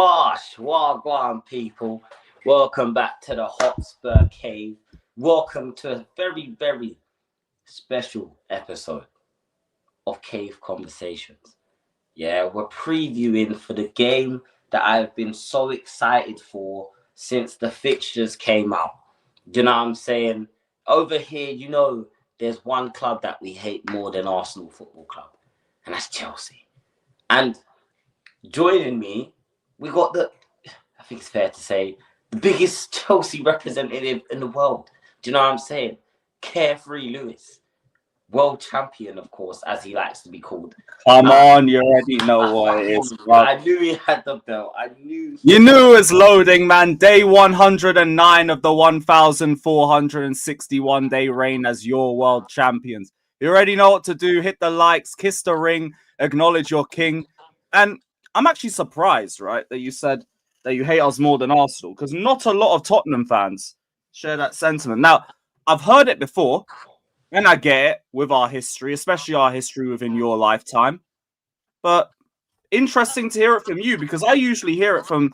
Bosh, Wagwan people. Welcome back to the Hotspur Cave. Welcome to a very, very special episode of Cave Conversations. Yeah, we're previewing for the game that I've been so excited for since the fixtures came out. You know what I'm saying? Over here, there's one club that we hate more than Arsenal Football Club, and that's Chelsea. And joining me, we got I think it's fair to say, the biggest Chelsea representative in the world. Do you know what I'm saying? Carefree Lewis. World champion, of course, as he likes to be called. Come on, you already know what it is, bro. I knew he had the belt. You knew it was loading, man. Day 109 of the 1,461-day reign as your world champions. You already know what to do. Hit the likes, kiss the ring, acknowledge your king. And I'm actually surprised, right, that you said that you hate us more than Arsenal, because not a lot of Tottenham fans share that sentiment. Now, I've heard it before, and I get it with our history, especially our history within your lifetime. But interesting to hear it from you, because I usually hear it from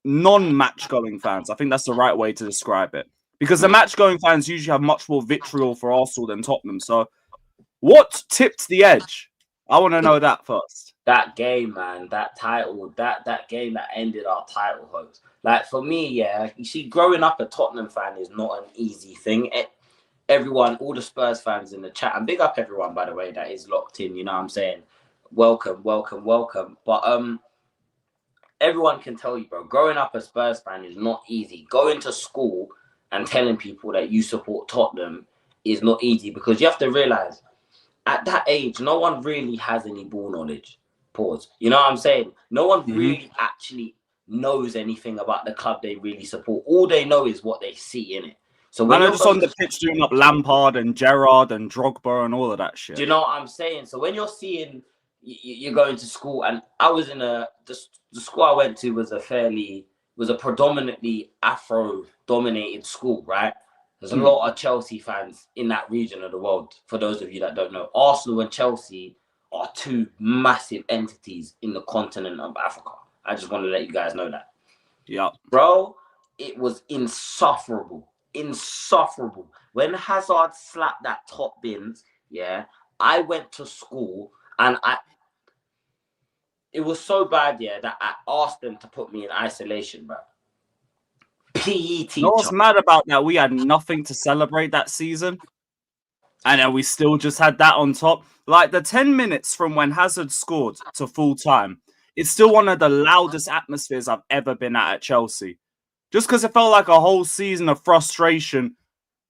non-match going fans. I think that's the right way to describe it, because the match going fans usually have much more vitriol for Arsenal than Tottenham. So what tipped the edge? I want to know that first. That game, man, that title, that game that ended our title hopes. Like, for me, yeah, you see, growing up a Tottenham fan is not an easy thing. Everyone, all the Spurs fans in the chat, and big up everyone, by the way, that is locked in, you know what I'm saying? Welcome. But everyone can tell you, bro, growing up a Spurs fan is not easy. Going to school and telling people that you support Tottenham is not easy, because you have to realize, at that age, no one really has any ball knowledge. Pause. You know what I'm saying? No one really actually knows anything about the club they really support. All they know is what they see in it. So when you're just on the pitch doing up Lampard and Gerrard and Drogba and all of that shit. Do you know what I'm saying? So when you're seeing, you're going to school, and I was in the school I went to was a predominantly Afro-dominated school, right? There's a lot of Chelsea fans in that region of the world. For those of you that don't know, Arsenal and Chelsea are two massive entities in the continent of Africa. I just want to let you guys know that. Yeah. Bro, it was insufferable. When Hazard slapped that top bins, yeah, I went to school and it was so bad, yeah, that I asked them to put me in isolation, bro. PE teacher. You know what's mad about that? We had nothing to celebrate that season, and then we still just had that on top. Like, the 10 minutes from when Hazard scored to full time, it's still one of the loudest atmospheres I've ever been at Chelsea. Just because it felt like a whole season of frustration.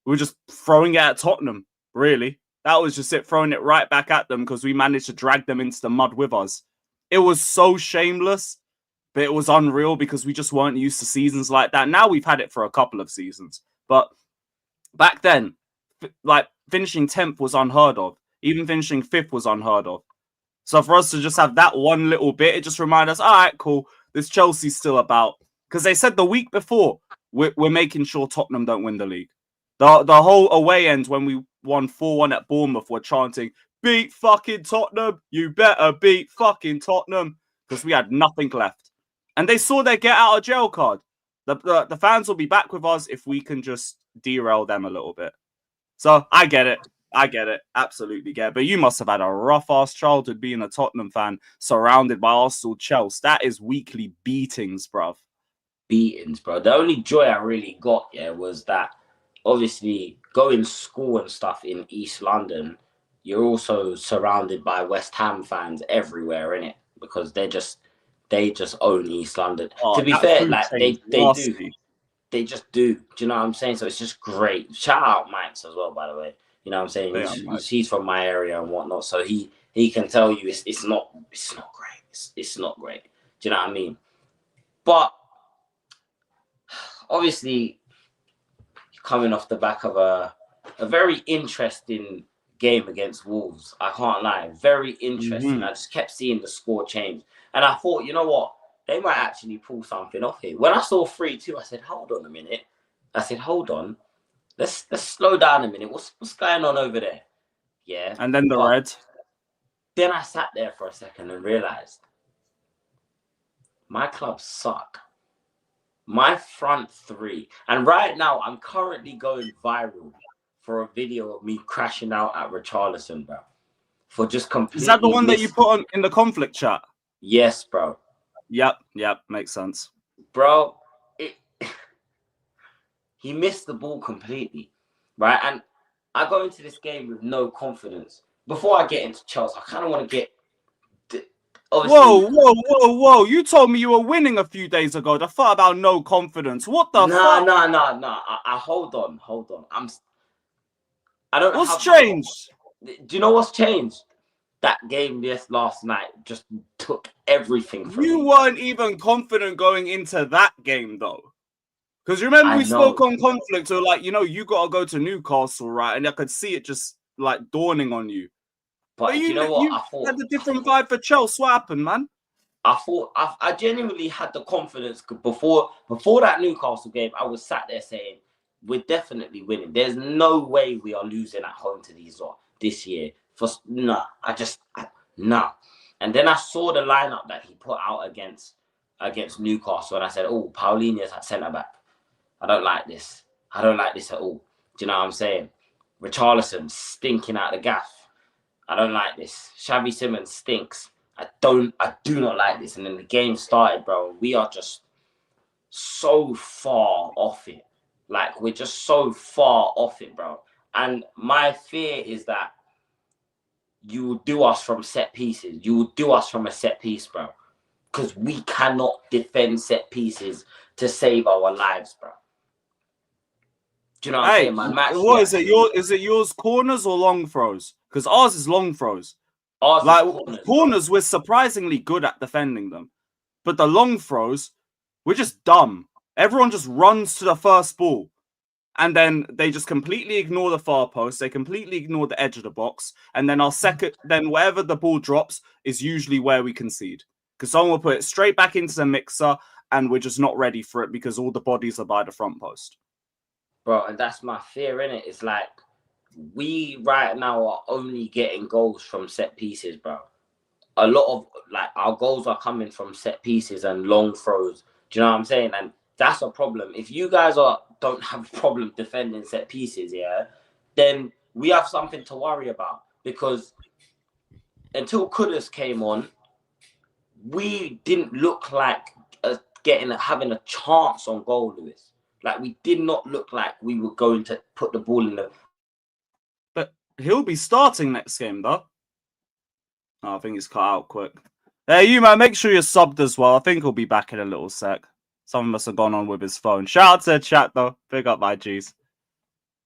We were just throwing it at Tottenham, really. That was just it, throwing it right back at them, because we managed to drag them into the mud with us. It was so shameless, but it was unreal, because we just weren't used to seasons like that. Now we've had it for a couple of seasons. But back then, like, finishing 10th was unheard of. Even finishing 5th was unheard of. So for us to just have that one little bit, it just reminded us, all right, cool, this Chelsea's still about. Because they said the week before, we're making sure Tottenham don't win the league. The whole away end when we won 4-1 at Bournemouth were chanting, beat fucking Tottenham, you better beat fucking Tottenham, because we had nothing left. And they saw their get out of jail card. The fans will be back with us if we can just derail them a little bit. So I get it. Absolutely get it. But you must have had a rough-ass childhood being a Tottenham fan surrounded by Arsenal Chelsea. That is weekly beatings, bruv. Beatings, bro. The only joy I really got, yeah, was that obviously going to school and stuff in East London, you're also surrounded by West Ham fans everywhere, innit? Because they just own East London. To be fair, like they do. They just do. Do you know what I'm saying? So it's just great. Shout out Mike's as well, by the way. You know what I'm saying? He's from my area and whatnot, so he can tell you it's not great. It's not great. Do you know what I mean? But obviously, coming off the back of a very interesting game against Wolves, I can't lie, very interesting. I just kept seeing the score change, and I thought, you know what, they might actually pull something off here. When I saw 3-2, I said, hold on a minute. Let's slow down a minute. What's going on over there? Yeah. And then the red. Then I sat there for a second and realized my club suck. My front three. And right now, I'm currently going viral for a video of me crashing out at Richarlison, bro. For just Is that the completely one that you put on in the conflict chat? Yes, bro. Yep, makes sense. Bro, he missed the ball completely, right? And I go into this game with no confidence. Before I get into Chelsea, I kind of want to get... Obviously, whoa. You told me you were winning a few days ago. The thought about no confidence. What the fuck? Nah. I hold on. I don't What's have... changed? Do you know what's changed? That game last night just took everything from You me. weren't even confident going into that game, though. Because remember, we spoke on conflict, so like, you got to go to Newcastle, right? And I could see it just like dawning on you. But do you know what? I thought had a different vibe for Chelsea. What happened, man? I genuinely had the confidence before that Newcastle game. I was sat there saying, we're definitely winning. There's no way we are losing at home to these lot this year. Nah. And then I saw the lineup that he put out against Newcastle, and I said, oh, Paulina's at centre back. I don't like this. I don't like this at all. Do you know what I'm saying? Richarlison stinking out the gaff. I don't like this. Xavi Simons stinks. I do not like this. And then the game started, bro. We are just so far off it. Like, we're just so far off it, bro. And my fear is that you will do us from set pieces. You will do us from a set piece, bro. Because we cannot defend set pieces to save our lives, bro. Do you know what I'm saying? My match. What is it? Is it yours corners or long throws? Because ours is long throws. Ours like is corners, we're surprisingly good at defending them, but the long throws, we're just dumb. Everyone just runs to the first ball, and then they just completely ignore the far post. They completely ignore the edge of the box, and then then wherever the ball drops is usually where we concede. Because someone will put it straight back into the mixer, and we're just not ready for it because all the bodies are by the front post. Bro, and that's my fear, innit? It's like, we right now are only getting goals from set pieces, bro. A lot of like our goals are coming from set pieces and long throws. Do you know what I'm saying? And that's a problem. If you guys don't have a problem defending set pieces, yeah, then we have something to worry about. Because until Kudus came on, we didn't look like having a chance on goal, Lewis. Like, we did not look like we were going to put the ball in the... But he'll be starting next game, though. Oh, I think he's cut out quick. Hey, you, man, make sure you're subbed as well. I think he'll be back in a little sec. Something must have gone on with his phone. Shout out to the chat, though. Big up, my G's.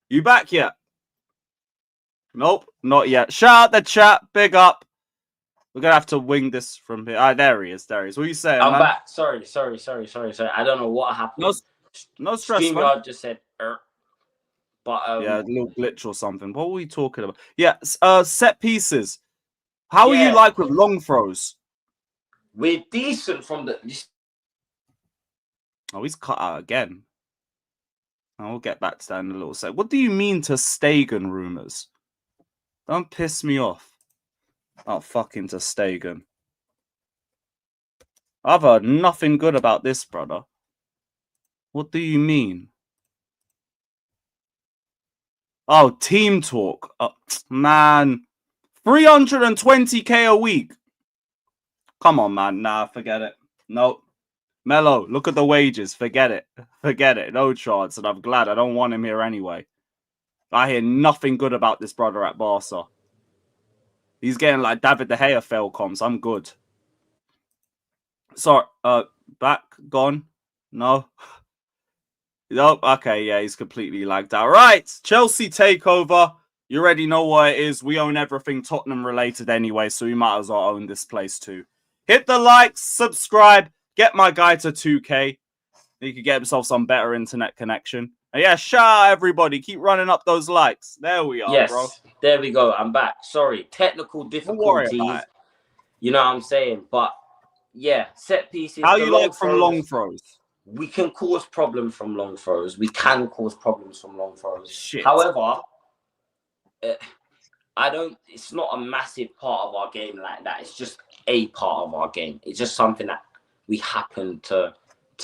You back yet? Nope, not yet. Shout out the chat. Big up. We're going to have to wing this from here. There he is. What are you saying, I'm man? back. Sorry. I don't know what happened. No stress, StreamYard man. just said, but yeah, a little glitch or something. What were we talking about? Yeah, set pieces. How are you like with long throws? We're decent from the... Oh, he's cut out again. I'll get back to that in a little sec. What do you mean to Stegen rumors? Don't piss me off. Oh, fucking to Stegen. I've heard nothing good about this, brother. What do you mean? Oh, team talk. Oh, man. 320k a week. Come on, man. Nah, forget it. Nope. Mello, look at the wages. Forget it. No chance. And I'm glad I don't want him here anyway. I hear nothing good about this brother at Barca. He's getting like David De Gea fail comms. I'm good. Sorry, back, gone? No? Nope, okay, yeah, he's completely lagged out. Right, Chelsea takeover. You already know what it is. We own everything Tottenham related anyway, so we might as well own this place too. Hit the likes, subscribe, get my guy to 2K. He could get himself some better internet connection. And yeah, shout out everybody. Keep running up those likes. There we are, yes, bro. There we go. I'm back. Sorry, technical difficulties. You know what I'm saying? But yeah, set pieces. How you like from long throws? We can cause problems from long throws. Shit. However, it's not a massive part of our game like that. It's just a part of our game. It's just something that we happen to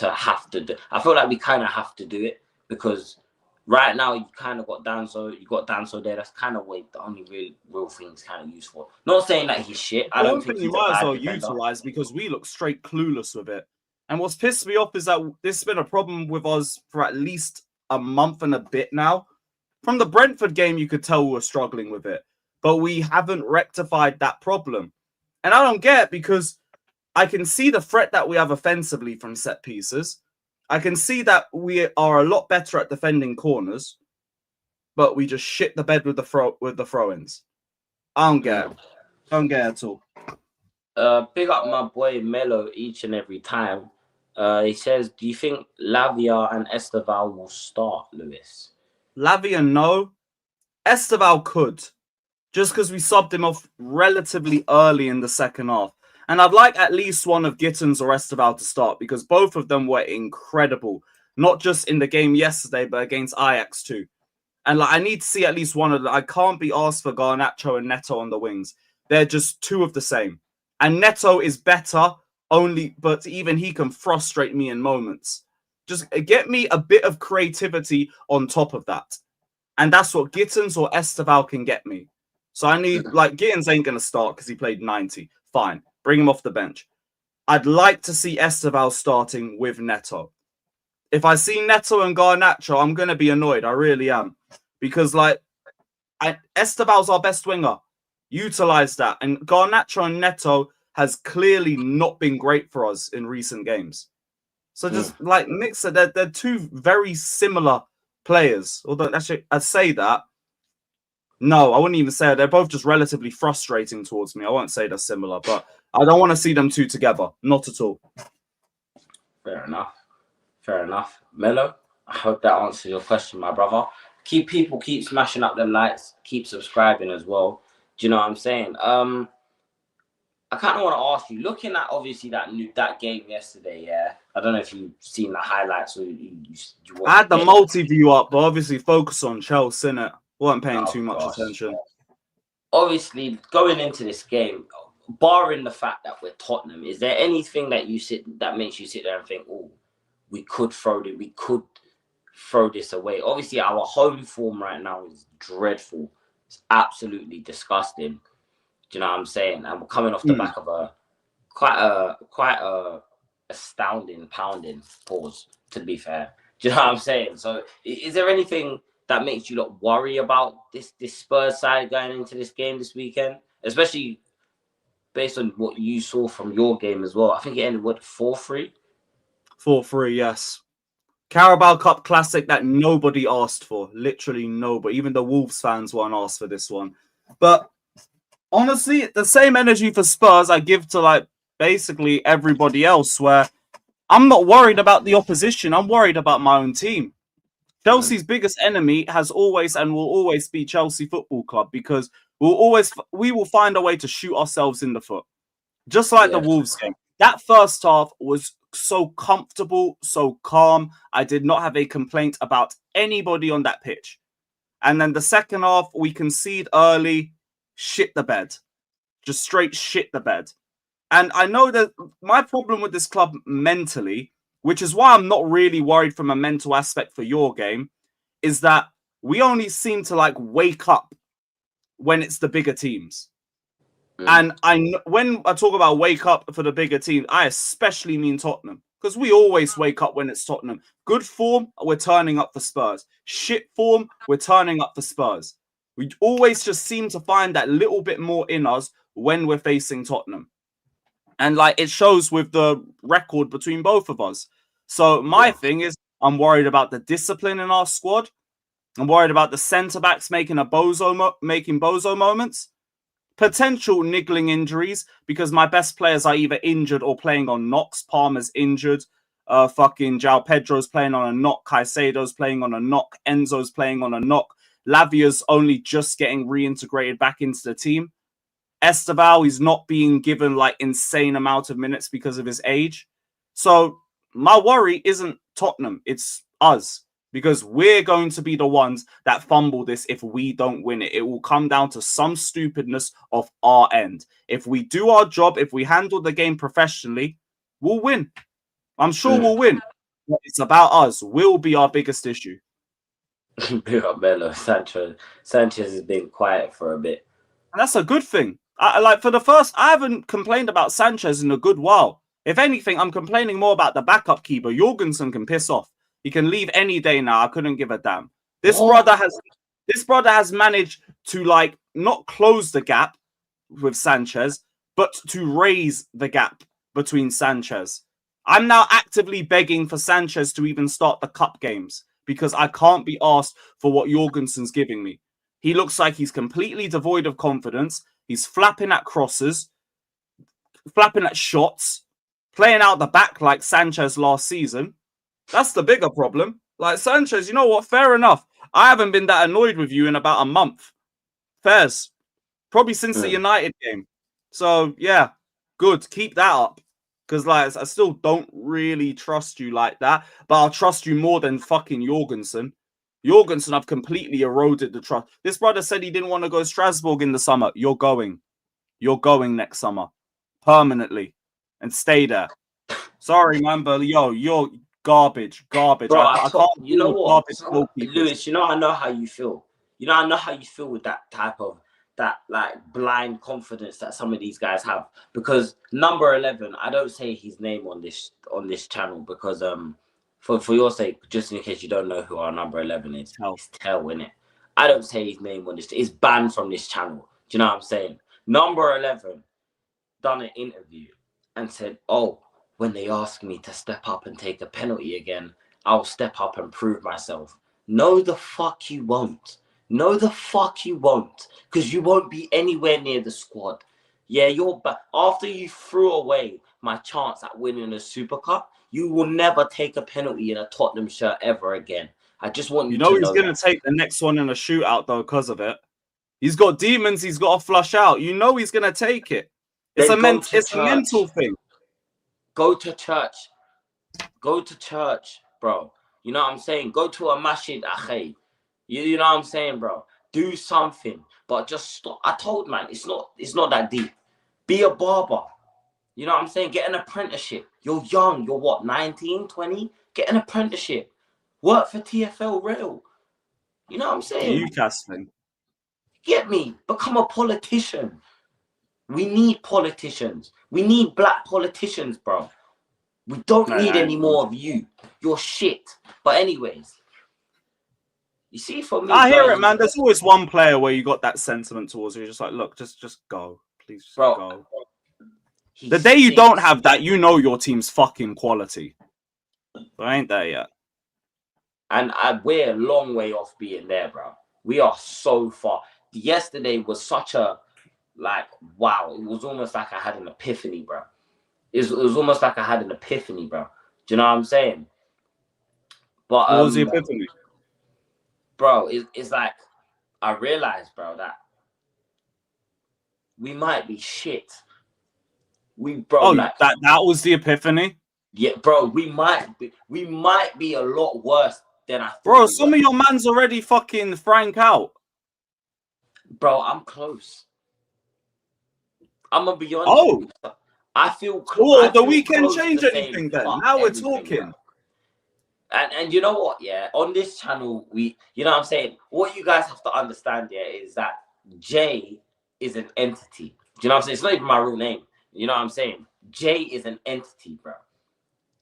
have to do. I feel like we kind of have to do it because right now you kind of got Danso there. That's kind of the only real thing he's kind of used for. Not saying that he's shit. I don't think you he's a might as bad well defender. utilize because we look straight clueless with it. And what's pissed me off is that this has been a problem with us for at least a month and a bit now. From the Brentford game, you could tell we were struggling with it, but we haven't rectified that problem. And I don't get it because I can see the threat that we have offensively from set pieces. I can see that we are a lot better at defending corners, but we just shit the bed with the throw-ins. I don't get it. I don't get it at all. Big up my boy Melo each and every time. He says, do you think Lavia and Esteval will start, Lewis? Lavia, no. Esteval could. Just because we subbed him off relatively early in the second half. And I'd like at least one of Gittins or Esteval to start because both of them were incredible. Not just in the game yesterday, but against Ajax too. And I need to see at least one of them. I can't be asked for Garnacho and Neto on the wings. They're just two of the same. And Neto is better, but even he can frustrate me in moments. Just get me a bit of creativity on top of that. And that's what Gittins or Esteval can get me. So I need, Gittins ain't going to start because he played 90. Fine. Bring him off the bench. I'd like to see Esteval starting with Neto. If I see Neto and Garnacho, I'm going to be annoyed. I really am. Because, Esteval's our best winger. Utilize that. And Garnacho and Neto has clearly not been great for us in recent games. So just, mix it. They're two very similar players. Although, actually, I'd say that. No, I wouldn't even say it. They're both just relatively frustrating towards me. I won't say they're similar, but I don't want to see them two together. Not at all. Fair enough. Melo, I hope that answers your question, my brother. Keep smashing up them likes. Keep subscribing as well. Do you know what I'm saying? I kind of want to ask you, looking at obviously that game yesterday, yeah. I don't know if you've seen the highlights or you I had the multi-view up, but obviously focus on Chelsea, innit? Weren't paying too much attention. Obviously, going into this game, barring the fact that we're Tottenham, is there anything that makes you sit there and think, oh, we could throw this away? Obviously, our home form right now is dreadful. It's absolutely disgusting. Do you know what I'm saying? And we're coming off the back of a quite a astounding pounding pause, to be fair. Do you know what I'm saying? So is there anything that makes you lot worry about this Spurs side going into this game this weekend? Especially based on what you saw from your game as well. I think it ended, 4-3? 4-3, yes. Carabao Cup Classic that nobody asked for. Literally nobody. Even the Wolves fans weren't asked for this one. But honestly, the same energy for Spurs I give to basically everybody else, where I'm not worried about the opposition. I'm worried about my own team. Chelsea's biggest enemy has always and will always be Chelsea Football Club, because we will find a way to shoot ourselves in the foot. Just like the Wolves game. That first half was so comfortable, so calm. I did not have a complaint about anybody on that pitch. And then the second half, we concede early, shit the bed. Just straight shit the bed. And I know that my problem with this club mentally, which is why I'm not really worried from a mental aspect for your game, is that we only seem to wake up when it's the bigger teams. And when I talk about wake up for the bigger team, I especially mean Tottenham, because we always wake up when it's Tottenham. Good form, we're turning up for Spurs. Shit form, we're turning up for Spurs. We always just seem to find that little bit more in us when we're facing Tottenham. And it shows with the record between both of us. So my thing is, I'm worried about the discipline in our squad. I'm worried about the centre-backs making bozo moments. Potential niggling injuries, because my best players are either injured or playing on knocks. Palmer's injured. João Pedro's playing on a knock. Caicedo's playing on a knock. Enzo's playing on a knock. Lavia's only just getting reintegrated back into the team. Esteval is not being given insane amount of minutes because of his age. So my worry isn't Tottenham, it's us. Because we're going to be the ones that fumble this if we don't win it. It will come down to some stupidness of our end. If we do our job, if we handle the game professionally, we'll win. I'm sure we'll win. But it's about us. We'll be our biggest issue. Big up Melo. Sanchez has been quiet for a bit. And that's a good thing. I haven't complained about Sanchez in a good while. If anything, I'm complaining more about the backup keeper. Jorgensen can piss off. He can leave any day now. I couldn't give a damn. This brother has managed to like not close the gap with Sanchez, but to raise the gap between Sanchez. I'm now actively begging for Sanchez to even start the cup games because I can't be asked for what Jorgensen's giving me. He looks like he's completely devoid of confidence. He's flapping at crosses, flapping at shots, playing out the back like Sanchez last season. That's the bigger problem. Like Sanchez, you know what? Fair enough. I haven't been that annoyed with you in about a month. Fairs. Probably since the United game. So, yeah, good. Keep that up. Because, like, I still don't really trust you like that. But I'll trust you more than fucking Jorgensen. Jorgensen, I've completely eroded the trust. This brother said he didn't want to go to Strasbourg in the summer. You're going. You're going next summer. Permanently. And stay there. Sorry, man, but you're garbage. Bro, I can't. you know what, Lewis? I know how you feel. I know how you feel with that type of like blind confidence that some of these guys have. Because number 11, I don't say his name on this channel because for your sake, just in case you don't know who our number 11 is, it's Tell, innit? I don't say his name on this. It's banned from this channel. Do you know what I'm saying? Number 11 done an interview and said, "Oh, when they ask me to step up and take a penalty again, I'll step up and prove myself." No, the fuck you won't. No, the fuck you won't. Because you won't be anywhere near the squad. Yeah, after you threw away my chance at winning a Super Cup, you will never take a penalty in a Tottenham shirt ever again. I just want you to know he's going to take the next one in a shootout, though, because of it. He's got demons he's got to flush out. You know he's going to take it. It's a mental thing. Go to church. Go to church, bro. You know what I'm saying? Go to a masjid, akhay. You know what I'm saying, bro? Do something. But just stop. I told man, it's not that deep. Be a barber. You know what I'm saying? Get an apprenticeship. You're young. You're what, 19, 20? Get an apprenticeship. Work for TFL Rail. You know what I'm saying? Newcastle. Get me. Become a politician. We need politicians. We need black politicians, bro. We don't need any more of you. You're shit. But anyways, you see, for me, I hear it, man. There's always one player where you got that sentiment towards you. You're just like, look, just go. Please just go. The day you don't have that, you know your team's fucking quality. But I ain't there yet. And we're a long way off being there, bro. We are so far. Yesterday was such a, like, wow. It was almost like I had an epiphany, bro. It was almost like I had an epiphany, bro. Do you know what I'm saying? But what was the epiphany? Bro, it's like I realized, bro, that we might be shit. That was the epiphany? Yeah, bro, we might be a lot worse than I thought. Bro, some of your man's already fucking Frank out. Bro, I'm close. I'm gonna be honest. Oh, I feel close. The weekend change anything then? Now we're talking. And you know what? Yeah, on this channel, you know what I'm saying? What you guys have to understand here is that Jay is an entity. Do you know what I'm saying? It's not even my real name. You know what I'm saying? Jay is an entity, bro.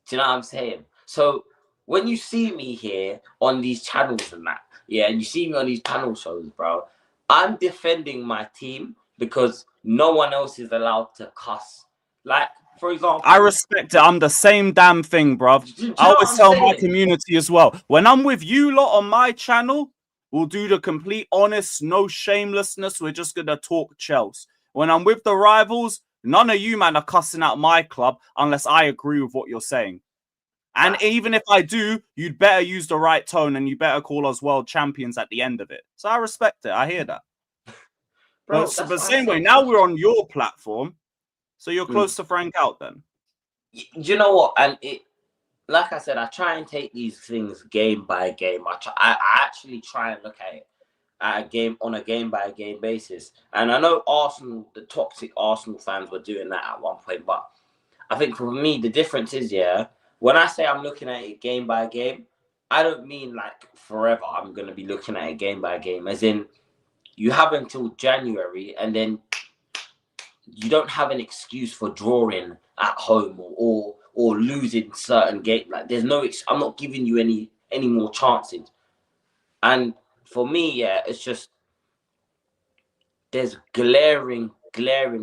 Do you know what I'm saying? So when you see me here on these channels and that, yeah, and you see me on these panel shows, bro, I'm defending my team because no one else is allowed to cuss. Like, for example, I respect it. I'm the same damn thing, bruv. I always tell my community as well. When I'm with you lot on my channel, we'll do the complete honest, no shamelessness. We're just gonna talk Chelsea. When I'm with the rivals, none of you man are cussing out my club unless I agree with what you're saying. And even if I do, you'd better use the right tone and you better call us world champions at the end of it. So I respect it. I hear that. Bro, but same way, now we're on your platform. So you're close to Frank out then? You know what? And like I said, I try and take these things game by game. I actually try and look at it on a game by game basis. And I know Arsenal, the toxic Arsenal fans were doing that at one point, but I think for me, the difference is, when I say I'm looking at it game by game, I don't mean like forever. I'm going to be looking at it game by game, as in you have until January, and then you don't have an excuse for drawing at home or losing certain game. Like there's no, I'm not giving you any more chances. And for me, it's just there's glaring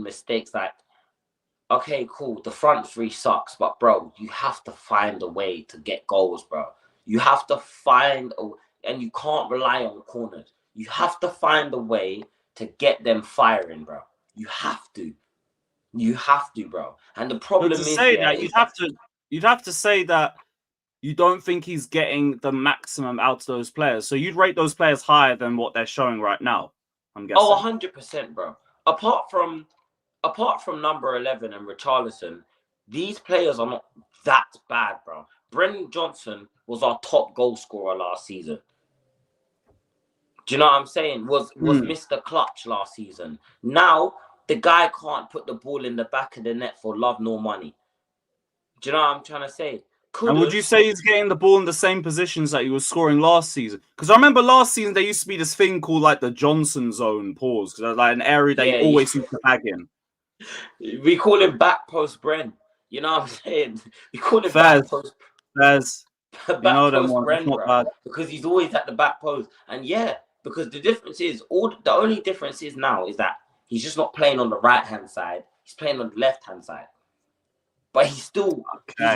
mistakes. Like, okay, cool, the front three sucks, but bro, you have to find a way to get goals, bro. You have to and you can't rely on corners. You have to find a way to get them firing, bro. You have to. You have to, bro. And the But problem to is, say that, you'd have to say that you don't think he's getting the maximum out of those players. So you'd rate those players higher than what they're showing right now, I'm guessing. Oh, 100%, bro. Apart from number 11 and Richarlison, these players are not that bad, bro. Brennan Johnson was our top goal scorer last season. Do you know what I'm saying? Was Mr. Clutch last season. Now, the guy can't put the ball in the back of the net for love nor money. Do you know what I'm trying to say? And would you say he's getting the ball in the same positions that he was scoring last season? Because I remember last season there used to be this thing called like the Johnson zone pause, because like an area that he always used to bag in. We call him back post Bren. You know what I'm saying? We call him back post. You know them ones, Bren, not bad. Because he's always at the back post. And because the difference is the only difference is now is that he's just not playing on the right hand side. He's playing on the left hand side. But his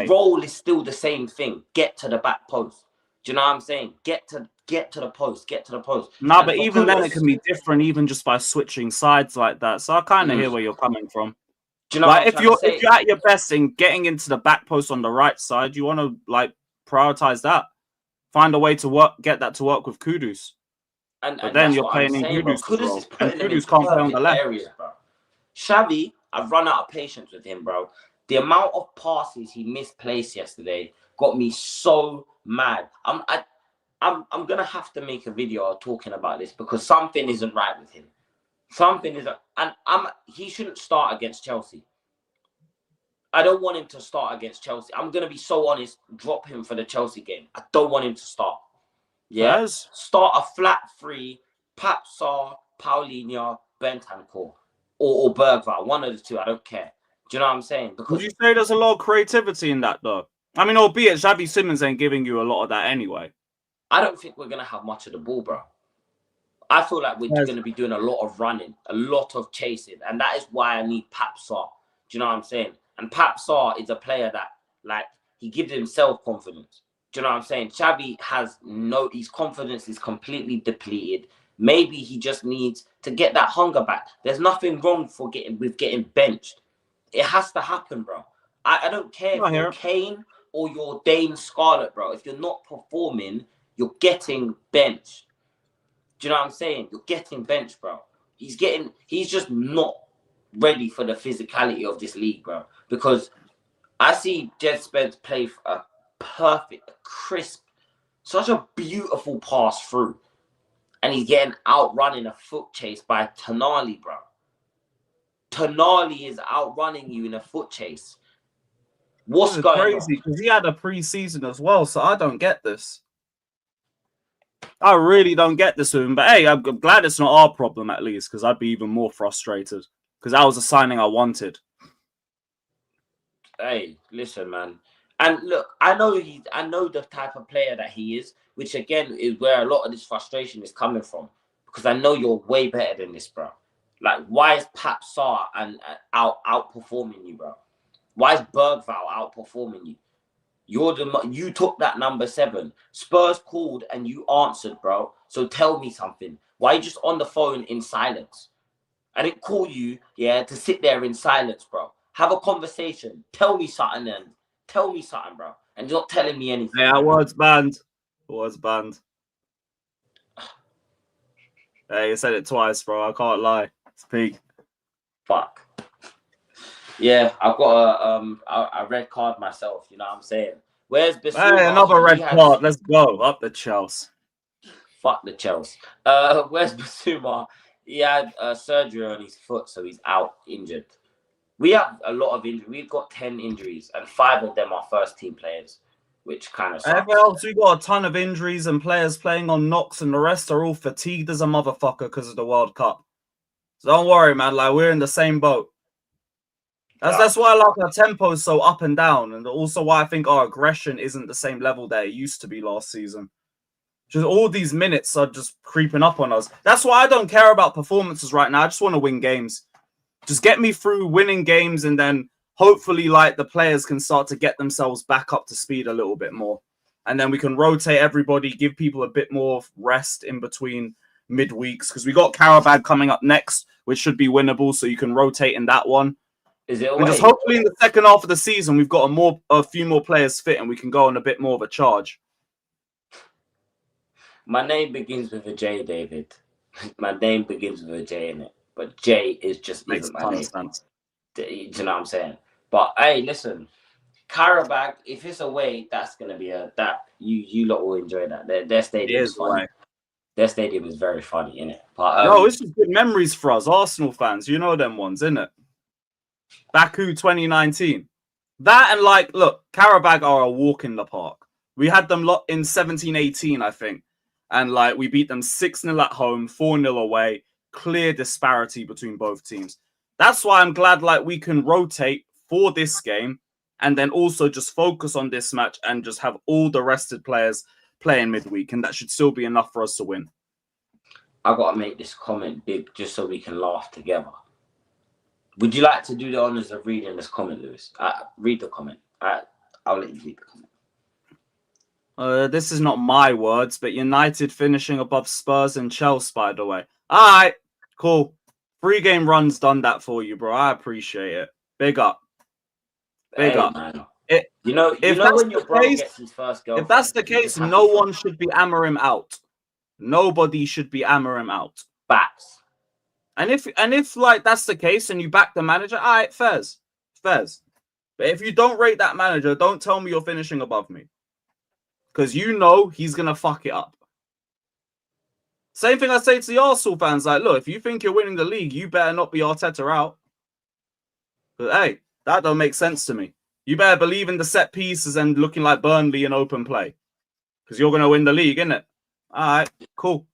role is still the same thing. Get to the back post. Do you know what I'm saying? Get to the post. Get to the post. No, but even then it can be different, even just by switching sides like that. So I kind of hear where you're coming from. Do you know like if you're at your best in getting into the back post on the right side, you want to like prioritize that. Find a way to get that to work with Kudus. But then you're playing in Kudus' role. And Kudus can't play on the left. Areas, bro. Xavi, I've run out of patience with him, bro. The amount of passes he misplaced yesterday got me so mad. I'm gonna have to make a video talking about this because something isn't right with him. Something isn't, and he shouldn't start against Chelsea. I don't want him to start against Chelsea. I'm gonna be so honest. Drop him for the Chelsea game. I don't want him to start. Yeah, start a flat three: Pap Sarr, Paulinho, Bentancur, or Bergvall. One of the two. I don't care. Do you know what I'm saying? Because would you say there's a lot of creativity in that, though? I mean, albeit Xavi Simons ain't giving you a lot of that anyway. I don't think we're going to have much of the ball, bro. I feel like we're going to be doing a lot of running, a lot of chasing, and that is why I need Pap Sarr. Do you know what I'm saying? And Pap Sarr is a player that, like, he gives himself confidence. Do you know what I'm saying? Xavi his confidence is completely depleted. Maybe he just needs to get that hunger back. There's nothing wrong with getting benched. It has to happen, bro. I don't care if you're Kane or you're Dane Scarlett, bro. If you're not performing, you're getting benched. Do you know what I'm saying? You're getting benched, bro. He's just not ready for the physicality of this league, bro. Because I see Jed Spence play a perfect, crisp, such a beautiful pass through. And he's getting outrun in a foot chase by Tonali, bro. Tonali is outrunning you in a foot chase. What's going crazy, because he had a pre-season as well, so I don't get this. I really don't get this with him. But hey, I'm glad it's not our problem at least, because I'd be even more frustrated. Because that was a signing I wanted. Hey, listen, man. And look, I know the type of player that he is, which again is where a lot of this frustration is coming from. Because I know you're way better than this, bro. Like, why is Pap Sarr outperforming you, bro? Why is Bergvall outperforming you? You took that number 7. Spurs called and you answered, bro. So tell me something. Why are you just on the phone in silence? I didn't call you, to sit there in silence, bro. Have a conversation. Tell me something then. Tell me something, bro. And you're not telling me anything. Yeah, word's banned. Word's banned. Hey, you said it twice, bro. I can't lie. Speak. Fuck. Yeah, I've got a red card myself. You know what I'm saying? Where's Bissouma? Hey, another red card. Let's go. Up the Chelsea. Fuck the Chelsea. Where's Bissouma? He had surgery on his foot, so he's out injured. We have a lot of injuries. We've got 10 injuries, and 5 of them are first team players, which kind of sucks. Everyone else, we got a ton of injuries and players playing on knocks, and the rest are all fatigued as a motherfucker because of the World Cup. So don't worry, man. Like, we're in the same boat. That's why I like our tempo is so up and down, and also why I think our aggression isn't the same level that it used to be last season. Just all these minutes are just creeping up on us. That's why I don't care about performances right now. I just want to win games. Just get me through winning games, and then hopefully, like, the players can start to get themselves back up to speed a little bit more. And then we can rotate everybody, give people a bit more rest in between midweeks, because we got Karabag coming up next, which should be winnable, so you can rotate in that one. Is it away? And just hopefully in the second half of the season, we've got a few more players fit, and we can go on a bit more of a charge. My name begins with a J, David. My name begins with a J in it, but J is just Makes isn't my name. Sense. Do you know what I'm saying? But hey, listen, Karabag, if it's away, that's gonna be you lot will enjoy that. Their stadium is funny. Away. Their stadium is very funny, innit? But no, this is good memories for us, Arsenal fans. You know them ones, innit? Baku 2019. That and, like, look, Karabag are a walk in the park. We had them lot in 17-18, I think. And, like, we beat them 6-0 at home, 4-0 away. Clear disparity between both teams. That's why I'm glad, like, we can rotate for this game and then also just focus on this match and just have all the rested players playing midweek. And that should still be enough for us to win. I got to make this comment big just so we can laugh together. Would you like to do the honors of reading this comment, Lewis? Read the comment. I'll let you read the comment. This is not my words, but United finishing above Spurs and Chelsea, by the way. All right, cool. 3-game run's done that for you, bro. I appreciate it. Big up. Big up. Man. You know when your bro gets his first girlfriend. If that's the case, no one should be Amarim out. Nobody should be Amarim out. Facts. And if like that's the case and you back the manager, all right, fairs. But if you don't rate that manager, don't tell me you're finishing above me. Because you know he's going to fuck it up. Same thing I say to the Arsenal fans. Like, look, if you think you're winning the league, you better not be Arteta out. But hey, that don't make sense to me. You better believe in the set pieces and looking like Burnley in open play. Because you're going to win the league, innit? All right, cool.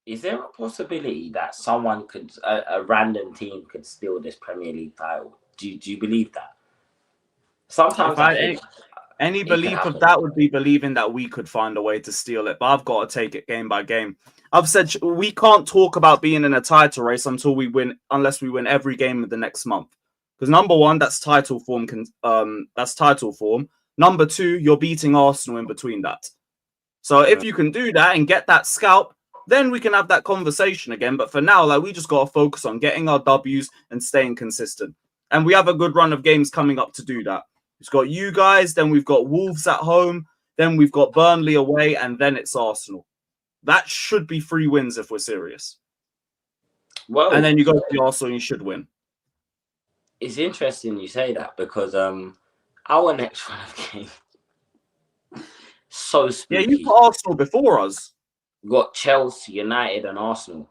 Is there a possibility that someone could, a random team could steal this Premier League title? Do you believe that? Sometimes any belief of that would be believing that we could find a way to steal it. But I've got to take it game by game. I've said we can't talk about being in a title race until we win, unless we win every game of the next month. Because number one, that's title form. That's title form. Number two, you're beating Arsenal in between that. So if you can do that and get that scalp, then we can have that conversation again. But for now, like, we just got to focus on getting our W's and staying consistent. And we have a good run of games coming up to do that. We've got you guys, then we've got Wolves at home, then we've got Burnley away, and then it's Arsenal. That should be 3 wins if we're serious. Well, and then you go to the Arsenal and you should win. It's interesting you say that because our next run of games so spooky. Yeah, you've got Arsenal before us. We've got Chelsea, United, and Arsenal.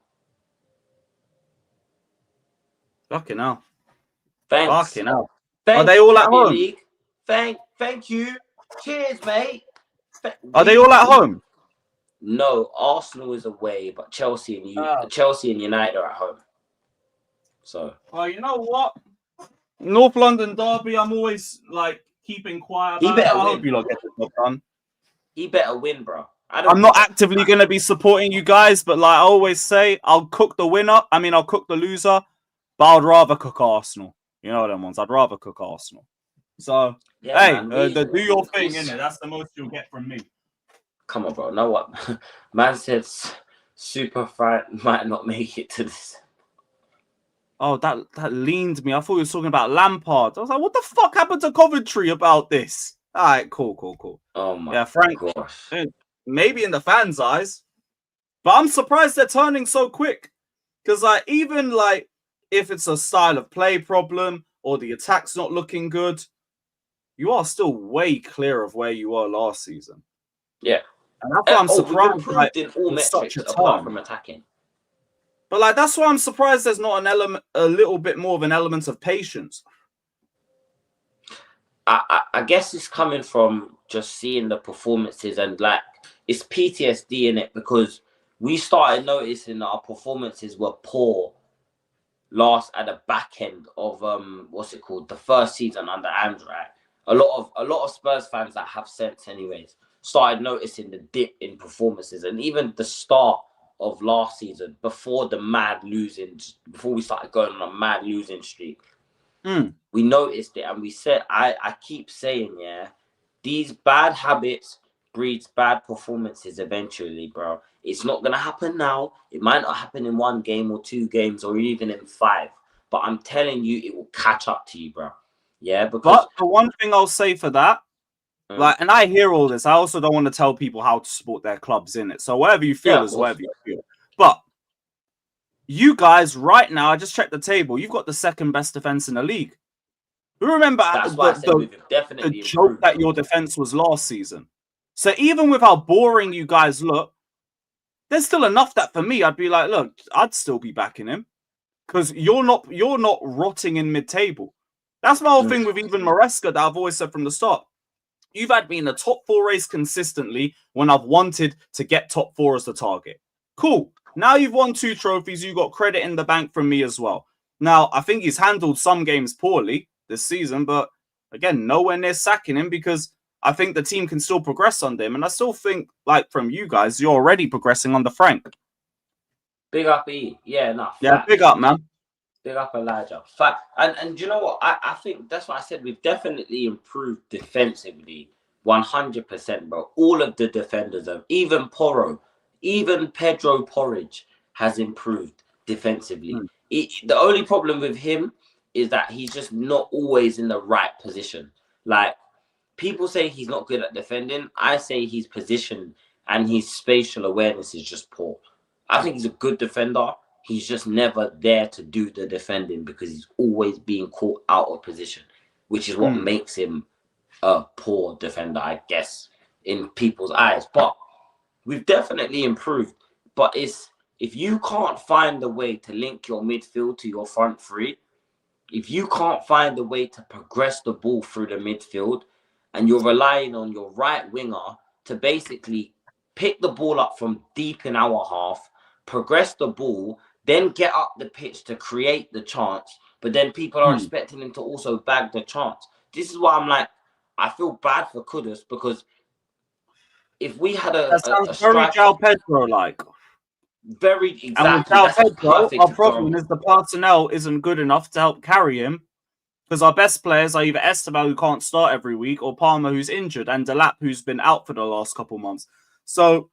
Fucking hell. Thanks. Fucking hell. Are they all at home? League. Thank you. Cheers, mate. Are they all at home? No, Arsenal is away, but Chelsea and United are at home. So. Well, you know what? North London derby, I'm always like keeping quiet about it. I hope you lot get the job done. He better win, bro. I'm not actively going to be supporting you guys, but like I always say, I'll cook the winner. I mean, I'll cook the loser, but I'd rather cook Arsenal. You know them ones. I'd rather cook Arsenal. So, yeah, hey, do your thing, innit? That's the most you'll get from me. Come on, bro. Know what? Man said Super Fight might not make it to this. Oh, that leaned me. I thought you were talking about Lampard. I was like, what the fuck happened to Coventry about this? All right, cool. Oh, my Frank, gosh. Maybe in the fans' eyes. But I'm surprised they're turning so quick. Because, like, even, like, if it's a style of play problem or the attack's not looking good, you are still way clear of where you were last season. Yeah. And that's why I'm surprised like, in all metrics apart from attacking. But like that's why I'm surprised there's not a little bit more of an element of patience. I guess it's coming from just seeing the performances and like it's PTSD in it because we started noticing that our performances were poor last at the back end of what's it called, the first season under Andrew. Right? A lot of Spurs fans that have sense anyways started noticing the dip in performances, and even the start of last season before we started going on a mad losing streak. We noticed it, and we said, I keep saying, yeah, these bad habits breeds bad performances eventually, bro. It's not gonna happen now. It might not happen in 1 game or 2 games or even in 5. But I'm telling you, it will catch up to you, bro. Yeah, because But the one thing I'll say for that, like, and I hear all this, I also don't want to tell people how to support their clubs in it. So whatever you feel yeah, of is course. whatever you feel. But you guys, right now, I just checked the table. You've got the second best defense in the league. Remember That's why I said we've the definitely joke improved. that your defense was last season. So even with how boring you guys look, there's still enough that for me, I'd be like, look, I'd still be backing him because you're not rotting in mid-table. That's my whole thing with even Maresca that I've always said from the start. You've had me in the top 4 race consistently when I've wanted to get top 4 as the target. Cool. Now you've won 2 trophies. You got credit in the bank from me as well. Now, I think he's handled some games poorly this season, but again, nowhere near sacking him because I think the team can still progress under him. And I still think, like from you guys, you're already progressing under Frank. Big up E. Yeah, no, Yeah, facts. big up, man. Big up Elijah. Fact. And you know what? I think that's what I said. We've definitely improved defensively. 100%, bro. All of the defenders have, even Porro, even Pedro Porridge has improved defensively. The only problem with him is that he's just not always in the right position. Like, people say he's not good at defending. I say his position and his spatial awareness is just poor. I think he's a good defender. He's just never there to do the defending because he's always being caught out of position, which is what makes him a poor defender, I guess, in people's eyes. But we've definitely improved. But if you can't find a way to link your midfield to your front three, if you can't find a way to progress the ball through the midfield, and you're relying on your right winger to basically pick the ball up from deep in our half, progress the ball, then get up the pitch to create the chance, but then people are expecting him to also bag the chance. This is why I'm like, I feel bad for Kudus because if we had That sounds a very strike, João Pedro-like. very And with exactly, João that's a Pedro, perfect our problem example. is the personnel isn't good enough to help carry him because our best players are either Esteban, who can't start every week, or Palmer, who's injured, and Delap, who's been out for the last couple months. So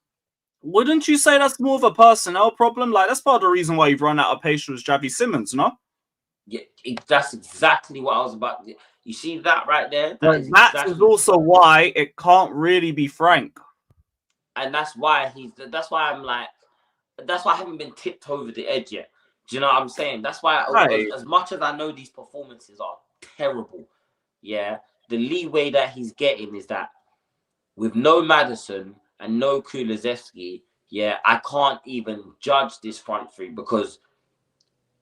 wouldn't you say that's more of a personnel problem? Like, that's part of the reason why you've run out of patience with Javi Simmons, no? Yeah, that's exactly what I was about. You see that right there? That But is that is exactly, also why it can't really be Frank. and that's why That's why I'm like, that's why I haven't been tipped over the edge yet. Do you know what I'm saying? That's why, Right. as much as I know these performances are terrible, yeah, the leeway that he's getting is that with no Madison and no Kulusevski, yeah, I can't even judge this front three because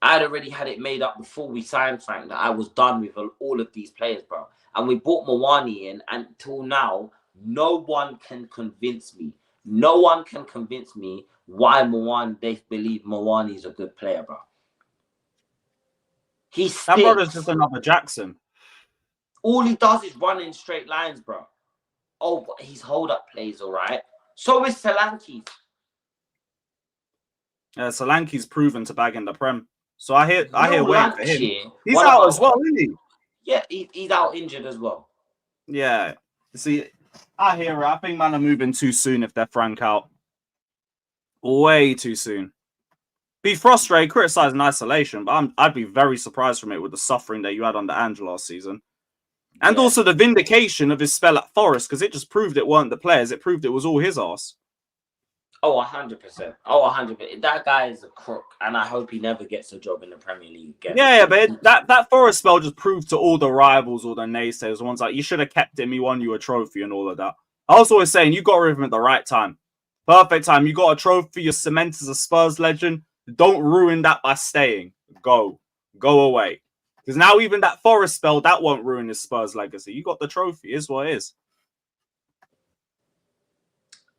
I'd already had it made up before we signed Frank that I was done with all of these players, bro. And we brought Mawani in, and until now, no one can convince me. No one can convince me why they believe Mawani is a good player, bro. He That brother's stinks. just another Jackson. All he does is run in straight lines, bro. Oh, but his hold-up plays all right. So is Solanke. Solanke's proven to bag in the Prem. So I hear waiting for him. Lanche, He's out as well, isn't he? Yeah, he's out injured as well. Yeah. See, I hear it. I think man are moving too soon if they're Frank out. Way too soon. Be frustrated, criticize in isolation, but I'd be very surprised from it with the suffering that you had under Angela last season. And also the vindication of his spell at Forest, because it just proved it weren't the players. It proved it was all his ass. Oh, 100%. Oh, 100%. That guy is a crook, and I hope he never gets a job in the Premier League again. Yeah, but that Forest spell just proved to all the rivals, all the naysayers, the ones like, you should have kept him, he won you a trophy and all of that. I was always saying, you got rid of him at the right time. Perfect time. You got a trophy, you're cemented as a Spurs legend. Don't ruin that by staying. Go away. Because now even that Forest spell, that won't ruin his Spurs legacy. You got the trophy, is what it is.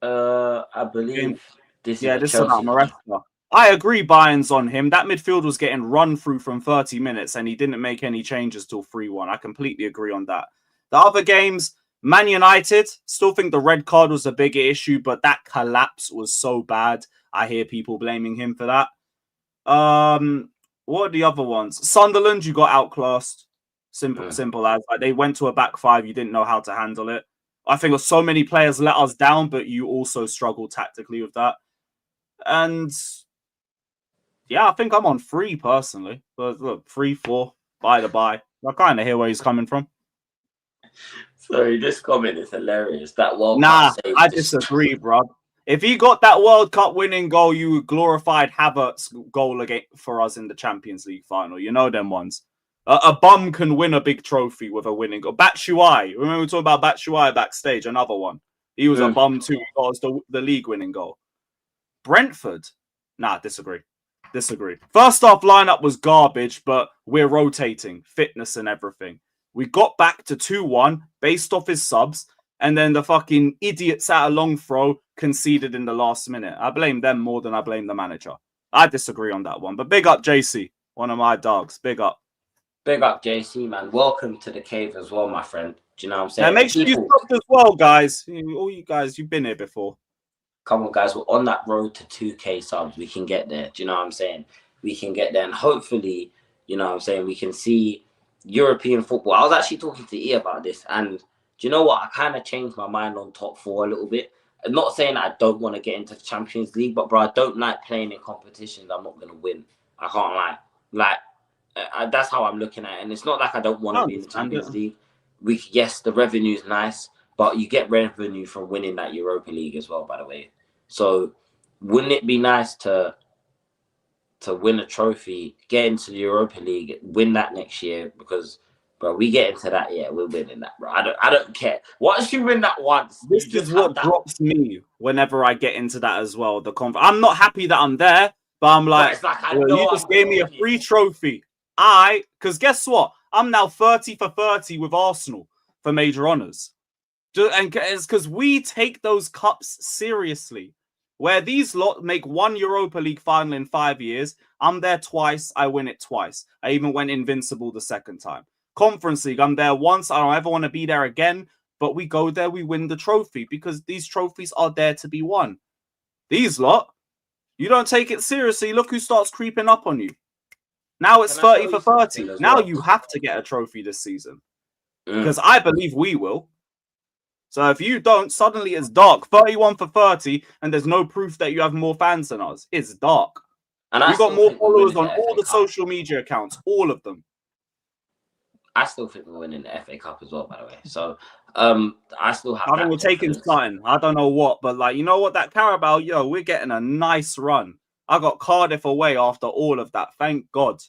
I believe this is the This is about Chelsea one. Maresca. I agree Bayern's on him. That midfield was getting run through from 30 minutes and he didn't make any changes till 3-1. I completely agree on that. The other games, Man United, still think the red card was a bigger issue, but that collapse was so bad. I hear people blaming him for that. What are the other ones? Sunderland, you got outclassed. Simple as. Like, they went to a back five, you didn't know how to handle it. I think so many players let us down, but you also struggled tactically with that. And yeah, I think I'm on 3 personally. But look, 3, 4, by the by. I kind of hear where he's coming from. Sorry, this comment is hilarious. That World Cup save. I disagree, bro. If he got that World Cup winning goal, you glorified Havertz's goal for us in the Champions League final. You know them ones. A bum can win a big trophy with a winning goal. Batshuayi. Remember we were talking about Batshuayi backstage, another one. He was a bum too. He got us the league winning goal. Brentford. Nah, disagree. First half lineup was garbage, but we're rotating. Fitness and everything. We got back to 2-1 based off his subs, and then the fucking idiots at a long throw conceded in the last minute. I blame them more than I blame the manager. I disagree on that one. But big up, JC. One of my dogs. Big up. Big up, JC, man. Welcome to the cave as well, my friend. Do you know what I'm saying? And make sure you sub as well, guys. All you guys, you've been here before. Come on, guys. We're on that road to 2K subs. We can get there. Do you know what I'm saying? We can get there. And hopefully, you know what I'm saying, we can see European football. I was actually talking to E about this. And do you know what? I kind of changed my mind on top 4 a little bit. I'm not saying I don't want to get into the Champions League, but, bro, I don't like playing in competitions I'm not going to win. I can't lie. Like, that's how I'm looking at it. And it's not like I don't want to be in the Champions League. Yes, the revenue is nice, but you get revenue from winning that Europa League as well, by the way. So wouldn't it be nice to win a trophy, get into the Europa League, win that next year? Because, bro, we get into that, yeah, we're winning that, bro. I don't care. Once you win that once, this is what drops me whenever I get into that as well. I'm not happy that I'm there, but I'm like, you just gave me a free trophy. Because guess what? I'm now 30 for 30 with Arsenal for major honours. And it's because we take those cups seriously. Where these lot make 1 Europa League final in 5 years, I'm there twice, I win it twice. I even went invincible the second time. Conference League, I'm there once, I don't ever want to be there again, but we go there, we win the trophy because these trophies are there to be won. These lot, you don't take it seriously, look who starts creeping up on you. Now it's 30 for 30. Now you have to get a trophy this season. Because I believe we will. So if you don't, suddenly it's dark. 31 for 30, and there's no proof that you have more fans than us. It's dark. And we got more followers on all the social media accounts, all of them. I still think we're winning the FA Cup as well, by the way. So I still have. I think we're taking something. I don't know what, but like, you know what, that Carabao, we're getting a nice run. I got Cardiff away after all of that. Thank God.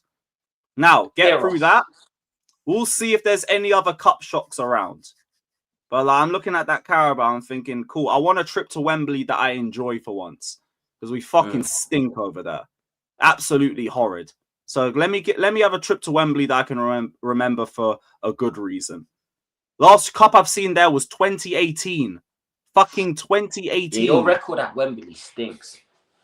Now get through that. We'll see if there's any other cup shocks around. But like, I'm looking at that Carabao and thinking, cool, I want a trip to Wembley that I enjoy for once. Because we fucking stink over there. Absolutely horrid. So let me have a trip to Wembley that I can remember for a good reason. Last cup I've seen there was 2018. Fucking 2018. Yeah, your record at Wembley stinks.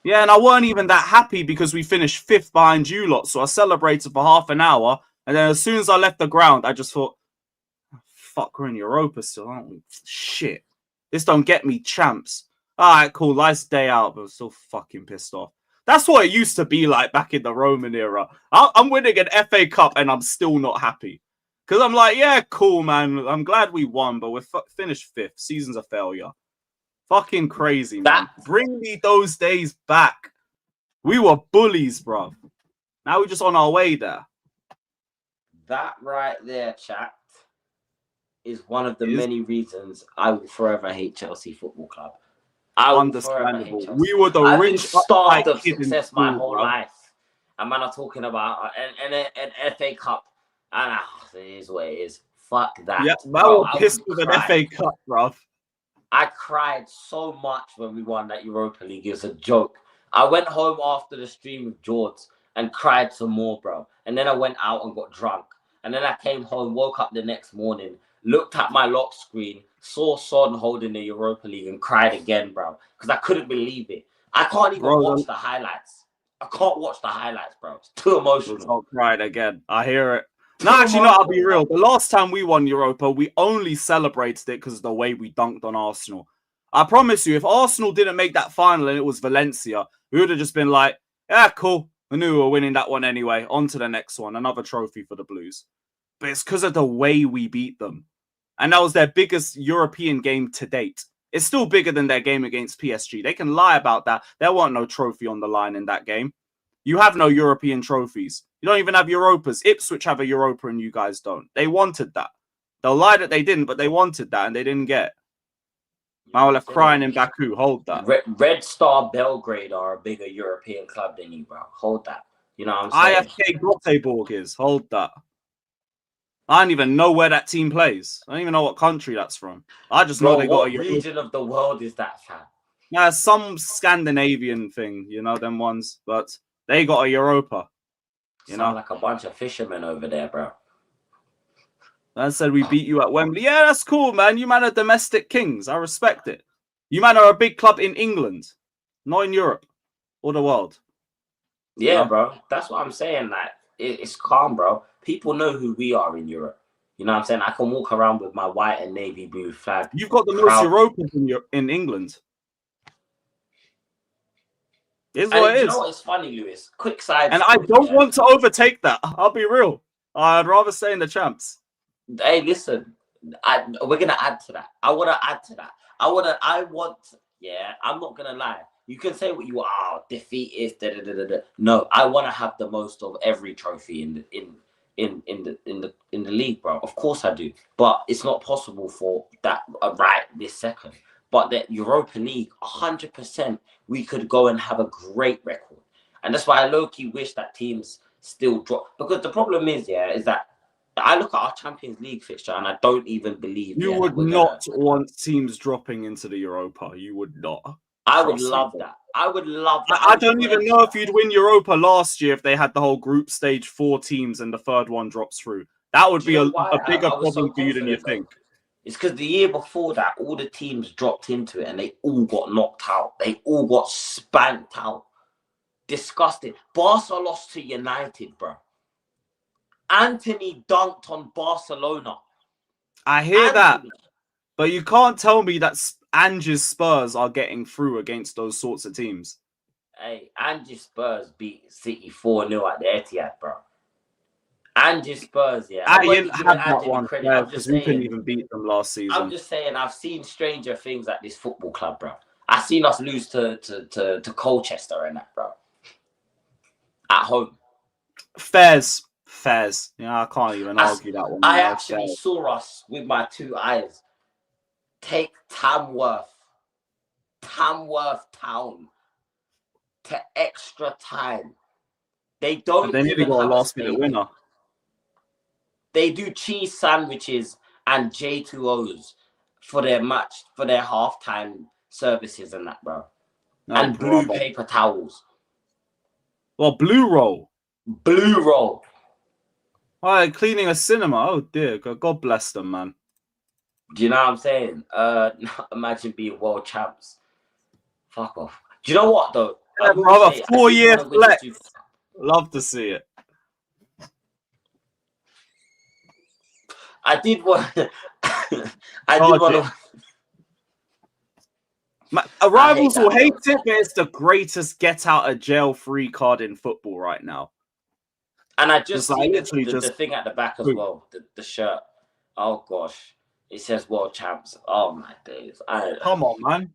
Yeah, and I weren't even that happy because we finished 5th behind you lot. So I celebrated for half an hour. And then as soon as I left the ground, I just thought, fuck, we're in Europa still, aren't we? Shit. This don't get me champs. All right, cool. Nice day out, but I'm still fucking pissed off. That's what it used to be like back in the Roman era. I'm winning an FA Cup and I'm still not happy. Because I'm like, yeah, cool, man. I'm glad we won, but we're finished 5th. Season's a failure. Fucking crazy, man. Bring me those days back. We were bullies, bro. Now we're just on our way there. That right there, chat, is one of the many reasons I will forever hate Chelsea Football Club. Understandable. We were the rich starved of success my whole life. And man, I'm talking about an FA Cup. And it is what it is. Fuck that. Yeah, I was pissed with an FA Cup, bro. I cried so much when we won that Europa League. It was a joke. I went home after the stream with George and cried some more, bro. And then I went out and got drunk. And then I came home, woke up the next morning, looked at my lock screen, saw Son holding the Europa League and cried again, bro. Because I couldn't believe it. I can't even watch the highlights. I can't watch the highlights, bro. It's too emotional. I'll cry again. I hear it. No, actually, no, I'll be real. The last time we won Europa, we only celebrated it because of the way we dunked on Arsenal. I promise you, if Arsenal didn't make that final and it was Valencia, we would have just been like, yeah, cool. I knew we were winning that one anyway. On to the next one. Another trophy for the Blues. But it's because of the way we beat them. And that was their biggest European game to date. It's still bigger than their game against PSG. They can lie about that. There weren't no trophy on the line in that game. You have no European trophies. You don't even have Europas. Ipswich have a Europa and you guys don't. They wanted that. They'll lie that they didn't, but they wanted that and they didn't get it. Maula crying in Baku. Hold that. Red Star Belgrade are a bigger European club than you, bro. Hold that. You know what I'm saying? IFK Göteborg is. Hold that. I don't even know where that team plays. I don't even know what country that's from. I just know they got a region of the world is that, fam? Yeah, some Scandinavian thing, you know, them ones. But they got a Europa. You know, like a bunch of fishermen over there, bro. I said we beat you at Wembley. Yeah, that's cool, man. You man are domestic kings. I respect it. You man are a big club in England, not in Europe or the world. Yeah, bro. That's what I'm saying. Like, it's calm, bro. People know who we are in Europe. You know what I'm saying? I can walk around with my white and navy blue flag. You've got the most Europeans in England. It's what it is. You know what's funny, Lewis? Quick side. And I don't want to overtake that. I'll be real. I'd rather stay in the champs. Hey, listen. We're gonna add to that. I want to add to that. Yeah, I'm not gonna lie. You can say what you are, defeat is No, I want to have the most of every trophy in the league, bro. Of course I do, but it's not possible for that right this second. But the Europa League, 100%, we could go and have a great record, and that's why I low-key wish that teams still drop. Because the problem is that I look at our Champions League fixture and I don't even believe you would not want teams dropping into the Europa. You would not. I would love that. I would love that. I don't even know if you'd win Europa last year if they had the whole group stage 4 teams and the third one drops through. That would be a bigger problem for you than you think. It's because the year before that, all the teams dropped into it and they all got knocked out. They all got spanked out. Disgusting. Barca lost to United, bro. Anthony dunked on Barcelona. I hear that. But you can't tell me that Ange's Spurs are getting through against those sorts of teams. Hey, Ange's Spurs beat City 4-0 at the Etihad, bro. Ange's Spurs, yeah. I didn't have that one because we couldn't even beat them last season. I'm just saying, I've seen stranger things at this football club, bro. I've seen us lose to Colchester and that, bro. At home. Fairs. Yeah, I can't even argue that one. I actually saw us with my 2 eyes take Tamworth Town to extra time. They don't. They nearly got a last-minute winner. They do cheese sandwiches and J2Os for their halftime services and that, bro. And blue paper towels. Well, blue roll. Blue roll. All right, cleaning a cinema. Oh dear, God bless them, man. Do you know what I'm saying? Imagine being world champs. Fuck off. Do you know what though? Yeah, brother, 4-year flex. Love to see it. I did want. Rivals will hate it, but it's the greatest get out of jail free card in football right now. And I just see the thing at the back as well, the shirt. Oh gosh, it says world champs. Oh my days! Come on, man.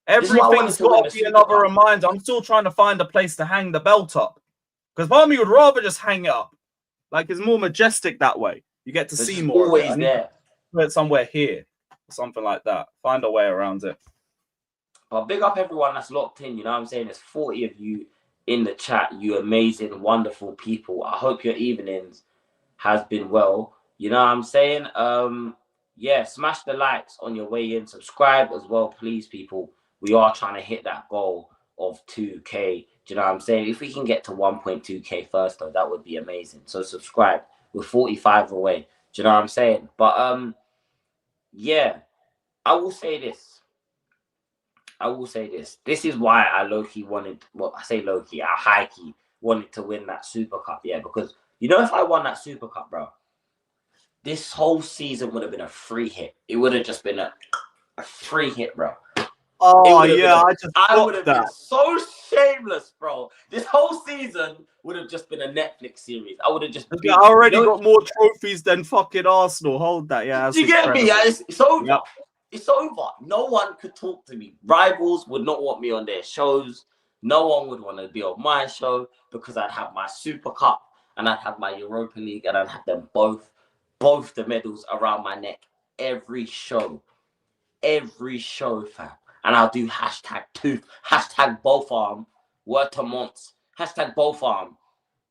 Everything's got to be another reminder. I'm still trying to find a place to hang the belt up because part of me would rather just hang it up. Like it's more majestic that way. You get to see more. Always there. Put it somewhere here, or something like that. Find a way around it. But big up everyone that's locked in. You know what I'm saying? There's 40 of you in the chat. You amazing, wonderful people. I hope your evenings has been well. You know what I'm saying? Yeah, smash the likes on your way in. Subscribe as well, please, people. We are trying to hit that goal of 2K. Do you know what I'm saying? If we can get to 1.2K first, though, that would be amazing. So subscribe. We're 45 away. Do you know what I'm saying? But yeah, I will say this. This is why I low-key wanted, well, I say low-key, I high-key wanted to win that Super Cup, yeah, because if I won that Super Cup, bro, this whole season would have been a free hit. It would have just been a free hit, bro. Oh yeah, I would have been so shameless, bro. This whole season would have just been a Netflix series. I would have just been. I already got more trophies than fucking Arsenal. Hold that, yeah. That's do you get me? Yeah, it's over. Yep. It's over. No one could talk to me. Rivals would not want me on their shows. No one would want to be on my show because I'd have my Super Cup and I'd have my Europa League and I'd have them both the medals around my neck every show, fam. And I'll do #2, #both arm, word to Monts, #both arm.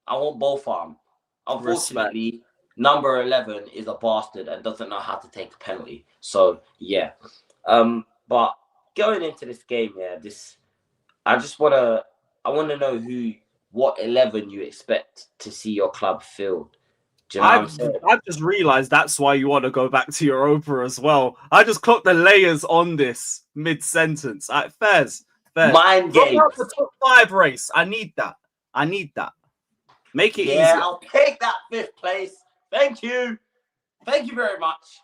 I want both arm. Unfortunately, number 11 is a bastard and doesn't know how to take a penalty. So yeah, but going into this game, yeah, I want to know what 11 you expect to see your club field. Do you know what I'm saying? I've just realized that's why you want to go back to Europa as well. I just clocked the layers on this mid-sentence. Fairs. Mind games. Up the top 5 race. I need that. Make it easier. Yeah, I'll take that 5th place. Thank you very much.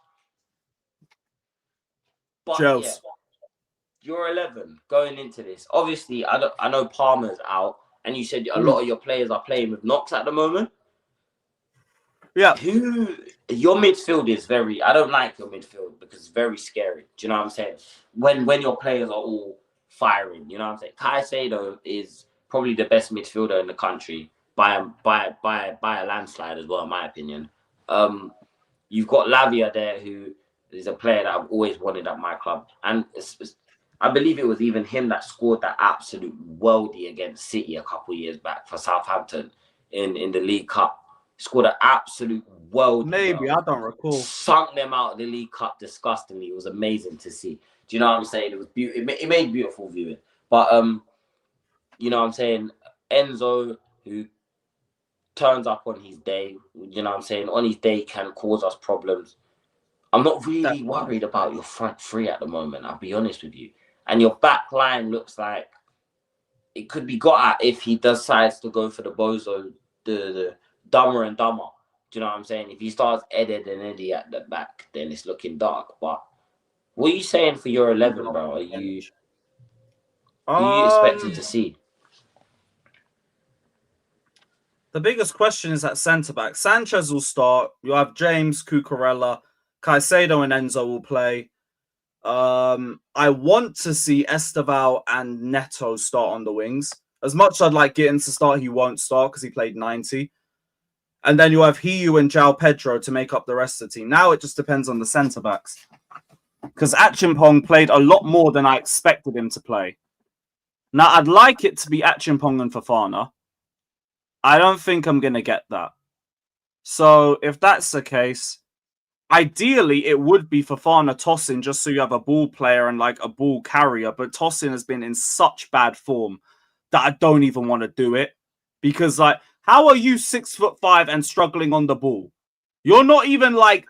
But yeah, you're 11 going into this. Obviously, I know Palmer's out, and you said a lot of your players are playing with knocks at the moment. Yeah. Your midfield is very. I don't like your midfield because it's very scary. Do you know what I'm saying? When your players are all firing, you know what I'm saying? Caicedo is probably the best midfielder in the country by a landslide as well, in my opinion. You've got Lavia there, who is a player that I've always wanted at my club, and I believe it was even him that scored that absolute worldie against City a couple of years back for Southampton in the League Cup. Scored an absolute worldie. Maybe, I don't recall. Sunk them out of the League Cup disgustingly. It was amazing to see. Do you know what I'm saying? It was beautiful. It made beautiful viewing. But you know what I'm saying? Enzo, who turns up on his day, you know what I'm saying? On his day can cause us problems. I'm not really worried about your front three at the moment, I'll be honest with you. And your back line looks like it could be got at if he decides to go for the bozo, the dumber and dumber. Do you know what I'm saying? If he starts Eddie and Eddie at the back, then it's looking dark. But what are you saying for your 11, bro? Are you expecting to see? The biggest question is at centre-back. Sanchez will start. You have James, Cucurella, Caicedo and Enzo will play. I want to see Esteval and Neto start on the wings. As much as I'd like Gittins to start, he won't start because he played 90. And then you have Hiu and João Pedro to make up the rest of the team. Now it just depends on the centre-backs. Because Achimpong played a lot more than I expected him to play. Now, I'd like it to be Achimpong and Fofana. I don't think I'm going to get that. So, if that's the case, ideally, it would be Fofana Tosin just so you have a ball player and like a ball carrier. But Tosin has been in such bad form that I don't even want to do it. Because, like, how are you 6'5" and struggling on the ball? You're not even like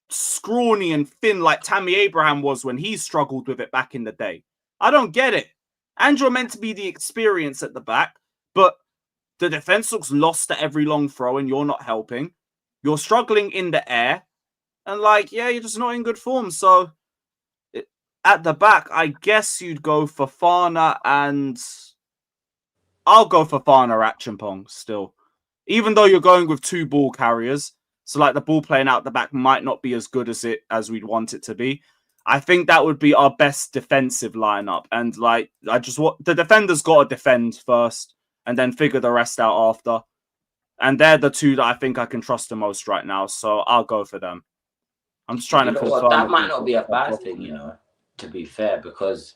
scrawny and thin like Tammy Abraham was when he struggled with it back in the day. I don't get it. And you're meant to be the experience at the back, but the defense looks lost at every long throw and you're not helping. You're struggling in the air. And you're just not in good form. So at the back, I guess you'd go for Fofana and I'll go for Fofana Achimpong still. Even though you're going with 2 ball carriers, so like the ball playing out the back might not be as good as we'd want it to be. I think that would be our best defensive lineup. And the defenders got to defend first and then figure the rest out after. And they're the 2 that I think I can trust the most right now. So I'll go for them. I'm just trying to confirm. That might not be a bad thing, to be fair, because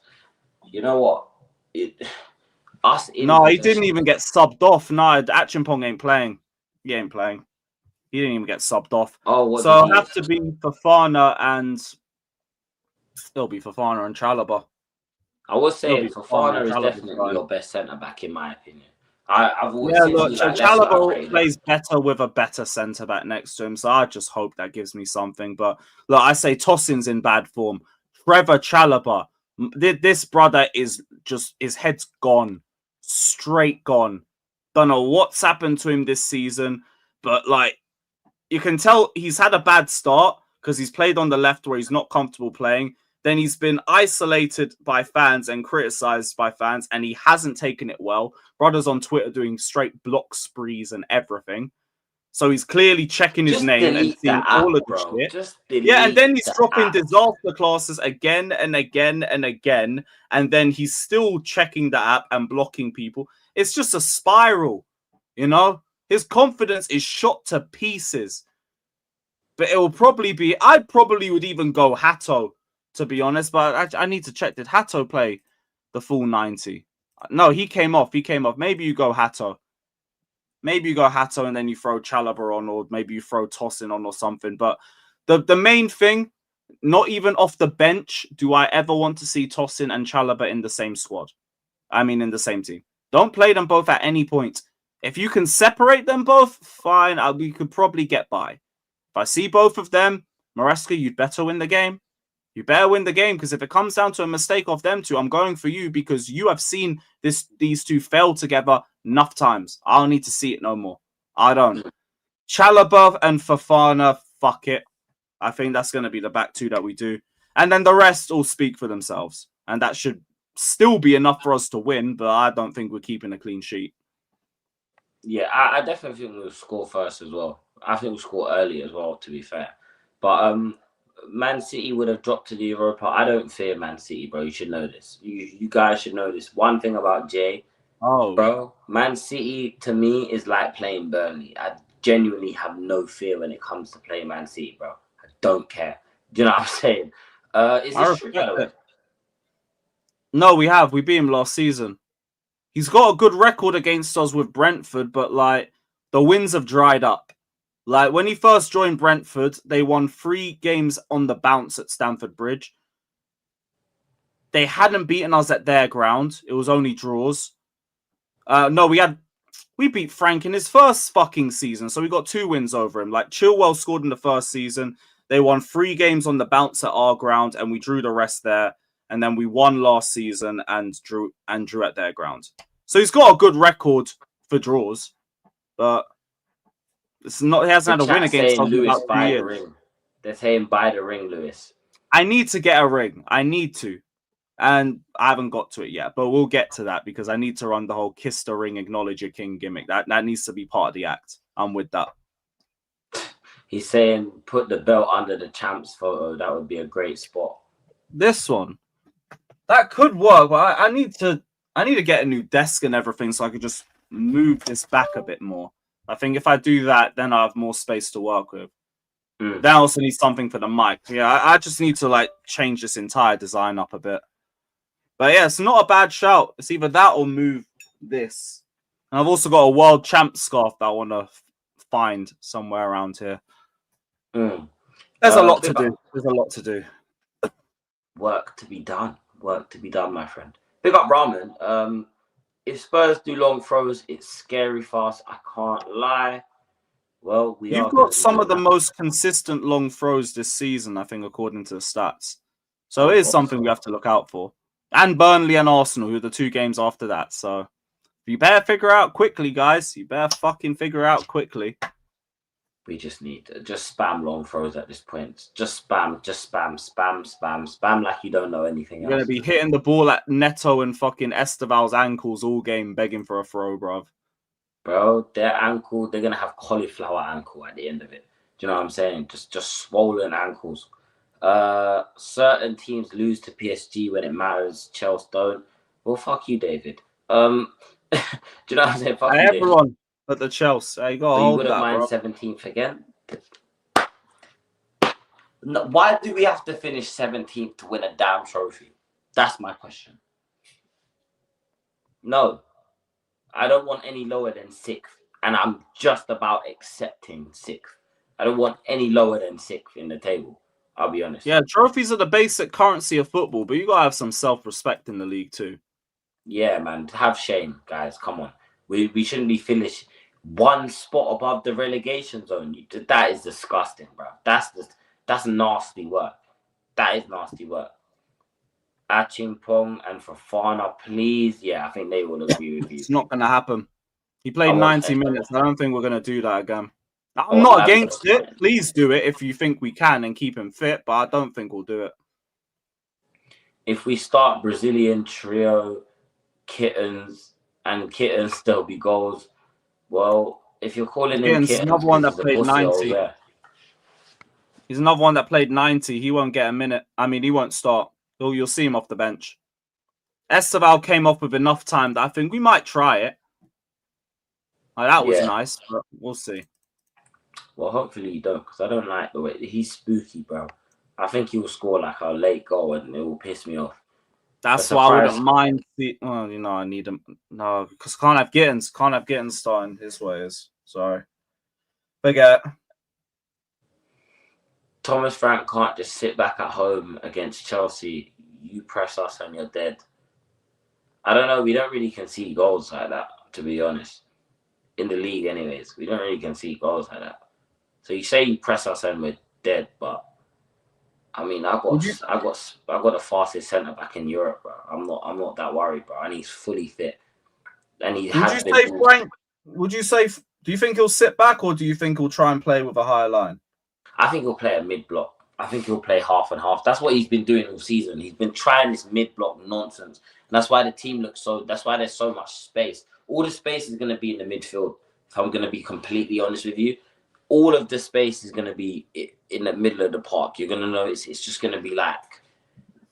you know what? He didn't even get subbed off. No, Achimpong ain't playing. He ain't playing. He didn't even get subbed off. So it'll have to be Fofana and it'll be Fofana and Chalobah. I was saying Fofana is definitely your best centre back in my opinion. I've always Yeah, since look, he like left, I've Chalobah rated him. plays better with a better centre back next to him, so I just hope that gives me something. But look, I say Tossin's in bad form. Trevor Chalobah, this brother is just his head's gone, straight gone. Don't know what's happened to him this season, but like you can tell he's had a bad start because he's played on the left where he's not comfortable playing. Then he's been isolated by fans and criticized by fans, and he hasn't taken it well. Brothers on Twitter doing straight block sprees and everything. So he's clearly checking his Just name and delete seeing the app, all of the bro. shit. Just Yeah, and delete then he's the dropping app. disaster classes again and again and again. And then he's still checking the app and blocking people. It's just a spiral, you know? His confidence is shot to pieces. But it will probably be, I probably would even go Hato, to be honest. But I need to check. Did Hato play the full 90? No, he came off. Maybe you go Hato. Maybe you go Hato and then you throw Chalobah on, or maybe you throw Tossin on or something. But the main thing, not even off the bench, do I ever want to see Tossin and Chalobah in the same squad. I mean, in the same team. Don't play them both at any point. If you can separate them both, fine. We could probably get by. If I see both of them, Maresca, you'd better win the game. You better win the game, because if it comes down to a mistake of them two, I'm going for you, because you have seen these two fail together enough times. I don't need to see it no more. I don't. Chalobah and Fofana, fuck it. I think that's going to be the back two that we do. And then the rest all speak for themselves. And that should still be enough for us to win, but I don't think we're keeping a clean sheet. Yeah, I definitely think we'll score first as well. I think we'll score early as well, to be fair. But Man City would have dropped to the Europa. I don't fear Man City, bro. You should know this. You guys should know this. One thing about Jay, bro, Man City to me is like playing Burnley. I genuinely have no fear when it comes to playing Man City, bro. I don't care. Do you know what I'm saying? Is this true, by the way? No, we have. We beat him last season. He's got a good record against us with Brentford, but like the wins have dried up. Like when he first joined Brentford, they won 3 games on the bounce at Stamford Bridge. They hadn't beaten us at their ground. It was only draws. No, we beat Frank in his first fucking season, so we got 2 wins over him. Like Chilwell scored in the first season. They won 3 games on the bounce at our ground, and we drew the rest there. And then we won last season and drew at their ground. So he's got a good record for draws, but it's not. He hasn't had a win against us in about 2 years. Ring. They're saying buy the ring, Lewis. I need to get a ring. I need to. And I haven't got to it yet, but we'll get to that, because I need to run the whole kiss the ring, acknowledge your king gimmick. That needs to be part of the act. I'm with that. He's saying put the belt under the champs photo. That would be a great spot. This one, that could work, but I need to get a new desk and everything, so I could just move this back a bit more. I think if I do that, then I have more space to work with. Then I also need something for the mic. Yeah, I just need to like change this entire design up a bit. But yeah, it's not a bad shout. It's either that or move this. And I've also got a world champ scarf that I want to find somewhere around here. There's a lot to do. There's a lot to do. Work to be done. Work to be done, my friend. Big up Rahman. If Spurs do long throws, it's scary fast. I can't lie. Well, You've got some of the most consistent long throws this season, I think, according to the stats. So it is something we have to look out for. And Burnley and Arsenal, who are the 2 games after that. So you better figure out quickly, guys. You better fucking figure out quickly. We just need to just spam long throws at this point. Just spam like you don't know anything else. You're going to be hitting the ball at Neto and fucking Esteval's ankles all game, begging for a throw, bruv. Bro, their ankle, they're going to have cauliflower ankle at the end of it. Do you know what I'm saying? Just swollen ankles. Certain teams lose to PSG when it matters. Chelsea don't. Well, fuck you, David. Do you know what I'm saying? Fuck you, everyone David. At the Chelsea. You got so you wouldn't mind 17th again? No, why do we have to finish 17th to win a damn trophy? That's my question. No. I don't want any lower than 6th. And I'm just about accepting 6th. I don't want any lower than 6th in the table. I'll be honest. Yeah, trophies are the basic currency of football, but you got to have some self-respect in the league too. Yeah, man. Have shame, guys. Come on. We shouldn't be finished one spot above the relegation zone. That is disgusting, bro. That's nasty work. That is nasty work. Achimpong and Fafana, please. Yeah, I think they will agree with you. It's not going to happen. He played 90 minutes. I don't think we're going to do that again. I'm not against it. Please do it if you think we can and keep him fit, but I don't think we'll do it. If we start Brazilian trio, Kittens, there'll be goals. Well, if you're calling him Kittens, another one that played 90. Yeah. He's another one that played 90. He won't get a minute. I mean, he won't start. You'll see him off the bench. Esteval came off with enough time that I think we might try it. That was nice, but we'll see. Well, hopefully you don't, because I don't like the way he's spooky, bro. I think he will score like a late goal and it will piss me off. That's why I wouldn't mind. I need him. No, because can't have Gittins starting his ways. Sorry. Forget. Thomas Frank can't just sit back at home against Chelsea. You press us and you're dead. I don't know. We don't really concede goals like that, to be honest. In the league, anyways, we don't really concede goals like that. So you say you press us and we're dead, but I mean, I got the fastest centre back in Europe, bro. I'm not that worried, bro. And he's fully fit. And he has been. Would you say? Do you think he'll sit back, or do you think he'll try and play with a higher line? I think he'll play a mid block. I think he'll play half and half. That's what he's been doing all season. He's been trying this mid block nonsense, and that's why the team looks so. That's why there's so much space. All the space is going to be in the midfield. If I'm going to be completely honest with you, all of the space is going to be in the middle of the park. You're going to know it's just going to be like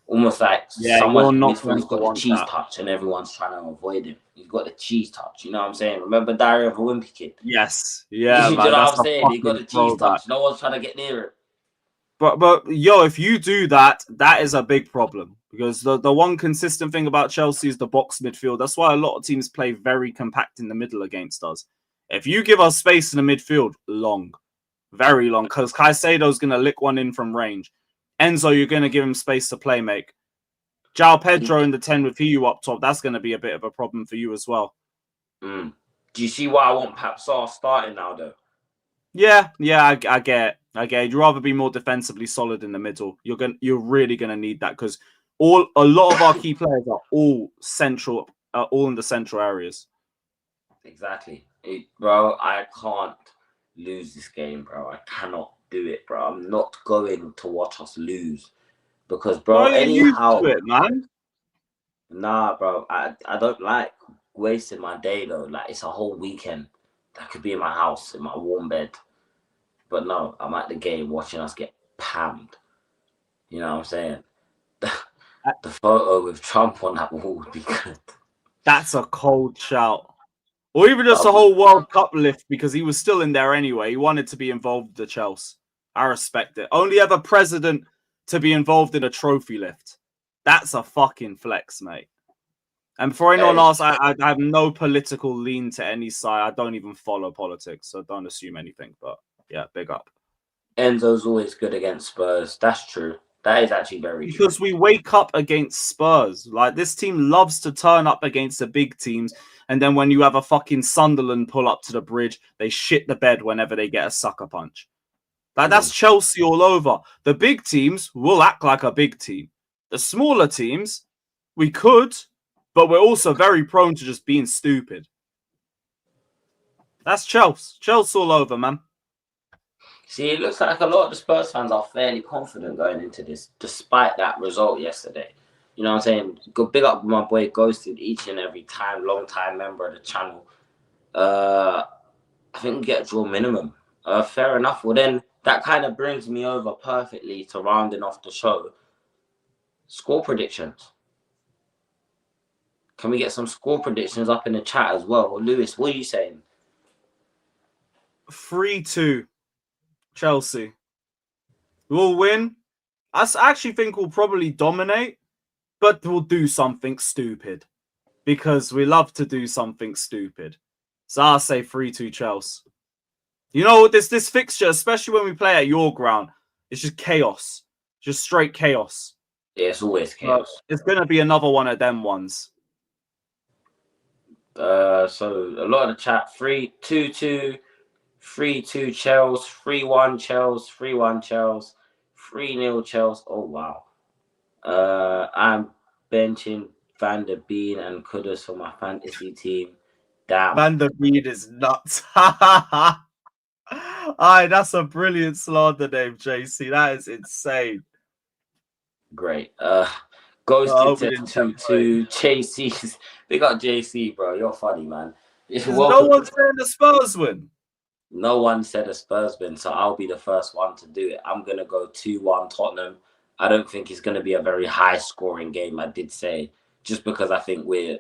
almost like someone's midfield's got the cheese touch and everyone's trying to avoid him. He's got the cheese touch. You know what I'm saying? Remember Diary of a Wimpy Kid? Yes. Yeah. You know what I'm saying? He got the cheese touch. No one's trying to get near it. But if you do that, that is a big problem, because the one consistent thing about Chelsea is the box midfield. That's why a lot of teams play very compact in the middle against us. If you give us space in the midfield, very long, because Caicedo's going to lick one in from range. Enzo, you're going to give him space to play make. João Pedro in the 10 with you up top, that's going to be a bit of a problem for you as well. Do you see why I want Papsar starting now, though? Yeah, I get it. You'd rather be more defensively solid in the middle. You're really going to need that, because a lot of our key players are all in the central areas. Exactly. Bro, I can't lose this game, bro. I cannot do it, bro. I'm not going to watch us lose, because, bro, anyhow, used to it, man. Nah, bro. I don't like wasting my day though. Like, it's a whole weekend. I could be in my house in my warm bed, but no, I'm at the game watching us get pammed. You know what I'm saying? The photo with Trump on that wall would be good. That's a cold shout. Or even just a whole World Cup lift, because he was still in there anyway. He wanted to be involved with the Chelsea. I respect it. Only ever president to be involved in a trophy lift. That's a fucking flex, mate. And for anyone else, I have no political lean to any side. I don't even follow politics, so don't assume anything. But yeah, big up. Enzo's always good against Spurs. That's true. That is actually very true. Because we wake up against Spurs. Like, this team loves to turn up against the big teams. And then when you have a fucking Sunderland pull up to the bridge, they shit the bed whenever they get a sucker punch. Like, that's Chelsea all over. The big teams will act like a big team. The smaller teams, we could, but we're also very prone to just being stupid. That's Chelsea. Chelsea all over, man. See, it looks like a lot of the Spurs fans are fairly confident going into this, despite that result yesterday. You know what I'm saying? Go big up my boy Ghosted each and every time, long time member of the channel. I think we get a draw minimum. Fair enough. Well, then that kind of brings me over perfectly to rounding off the show. Score predictions. Can we get some score predictions up in the chat as well? Lewis, what are you saying? 3-2 Chelsea. We'll win. I actually think we'll probably dominate, but we'll do something stupid, because we love to do something stupid. So I'll say 3-2 Chelsea. You know, this fixture, especially when we play at your ground, it's just chaos. Just straight chaos. Yeah, it's always chaos. It's going to be another one of them ones. So a lot of the chat 3-2-2, 3-2 Chels, 3-1 Chels, 3-1 Chels, 3-0 Chels. Oh wow. I'm benching Van der Beek and Kudus for my fantasy team. Damn. Van der Beek is nuts. Aye, that's a brilliant slander name, JC. That is insane. Great. I Ghosted hope we says didn't template. 2-2. JC. Big up JC, bro. You're funny, man. Is no Welcome one to. saying the Spurs win? No one said a Spurs win, so I'll be the first one to do it. I'm going to go 2-1 Tottenham. I don't think it's going to be a very high scoring game, I did say, just because I think we're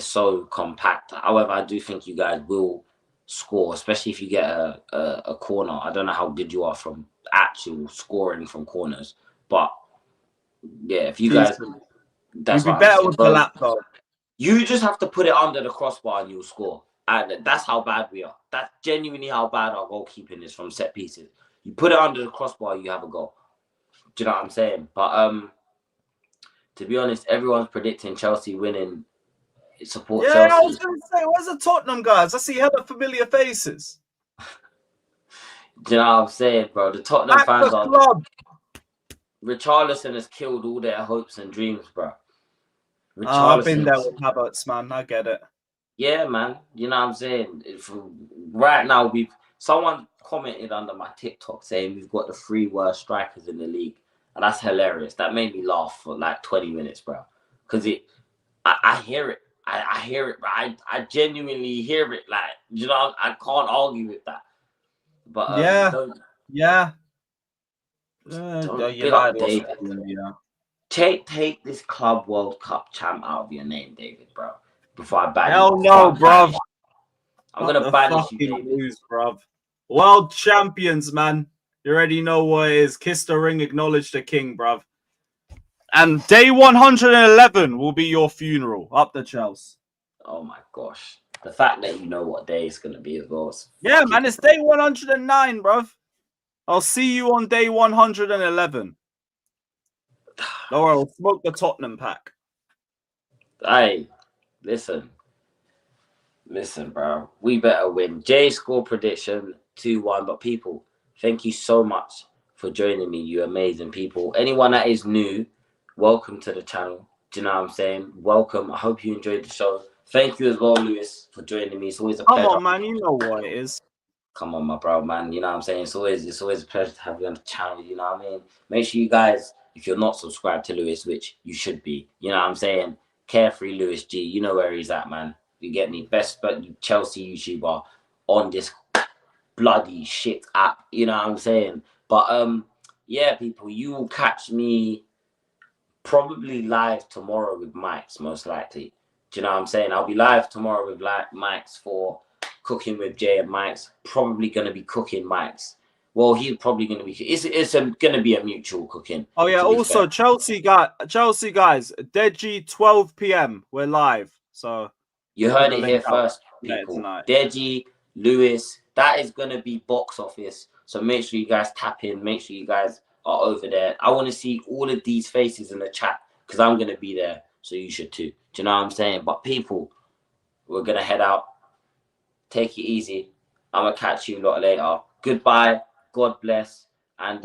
so compact. However, I do think you guys will score, especially if you get a corner. I don't know how good you are from actual scoring from corners, but yeah, if you guys, Decent. that's We'd be what I'm better saying. with the Bro, lap, though. you just have to put it under the crossbar and you'll score. And that's how bad we are. That's genuinely how bad our goalkeeping is from set pieces. You put it under the crossbar, you have a goal. Do you know what I'm saying? But to be honest, everyone's predicting Chelsea winning. Support Yeah, I was Chelsea. going to say, where's the Tottenham guys? I see hella familiar faces. Do you know what I'm saying, bro? The Tottenham Back fans the are. club. Richarlison has killed all their hopes and dreams, bro. I've been there Richarlison. with Havertz, man. I get it. Yeah, man. You know what I'm saying? Right now, someone commented under my TikTok saying we've got the 3 worst strikers in the league, and that's hilarious. That made me laugh for like 20 minutes, bro. Because I hear it. I hear it, bro. I genuinely hear it. Like, you know, I can't argue with that. But Yeah. don't Yeah. big up United lost David. to India. Take this Club World Cup champ out of your name, David, bro. Before I ban Hell you. no, bruv. I'm Not gonna the banish you, fucking David. lose, bruv. World champions, man. You already know what it is. Kiss the ring, acknowledge the king, bruv. And day 111 will be your funeral. Up the Chelsea. Oh my gosh. The fact that you know what day it's gonna be as well. Yeah, man, it's day 109, bruv. I'll see you on day 111. Don't worry, I'll smoke the Tottenham pack. Hey, listen, bro. We better win. Jay score prediction 2-1. But people, thank you so much for joining me. You amazing people. Anyone that is new, welcome to the channel. Do you know what I'm saying? Welcome. I hope you enjoyed the show. Thank you as well, Lewis, for joining me. It's always a Come pleasure. on, man. You know what it is. Come on, my bro, man. You know what I'm saying? It's always a pleasure to have you on the channel. You know what I mean? Make sure you guys, if you're not subscribed to Lewis, which you should be, you know what I'm saying? Carefree Lewis G, you know where he's at, man. You get me? Best Chelsea YouTuber on this bloody shit app. You know what I'm saying? But yeah, people, you will catch me probably live tomorrow with Mike's, most likely. Do you know what I'm saying? I'll be live tomorrow with Mike's for Cooking with Jay and Mike's. Probably going to be cooking Mike's. Well, he's probably going to be. It's going to be a mutual cooking. Oh yeah. Also, Fair. Chelsea guys, Deji 12 p.m. We're live. So You we're heard gonna it link here up first, later people. tonight. Deji, Lewis, that is going to be box office. So make sure you guys tap in. Make sure you guys are over there. I want to see all of these faces in the chat because I'm going to be there. So you should too. Do you know what I'm saying? But people, we're going to head out. Take it easy. I'm going to catch you a lot later. Goodbye. God bless. And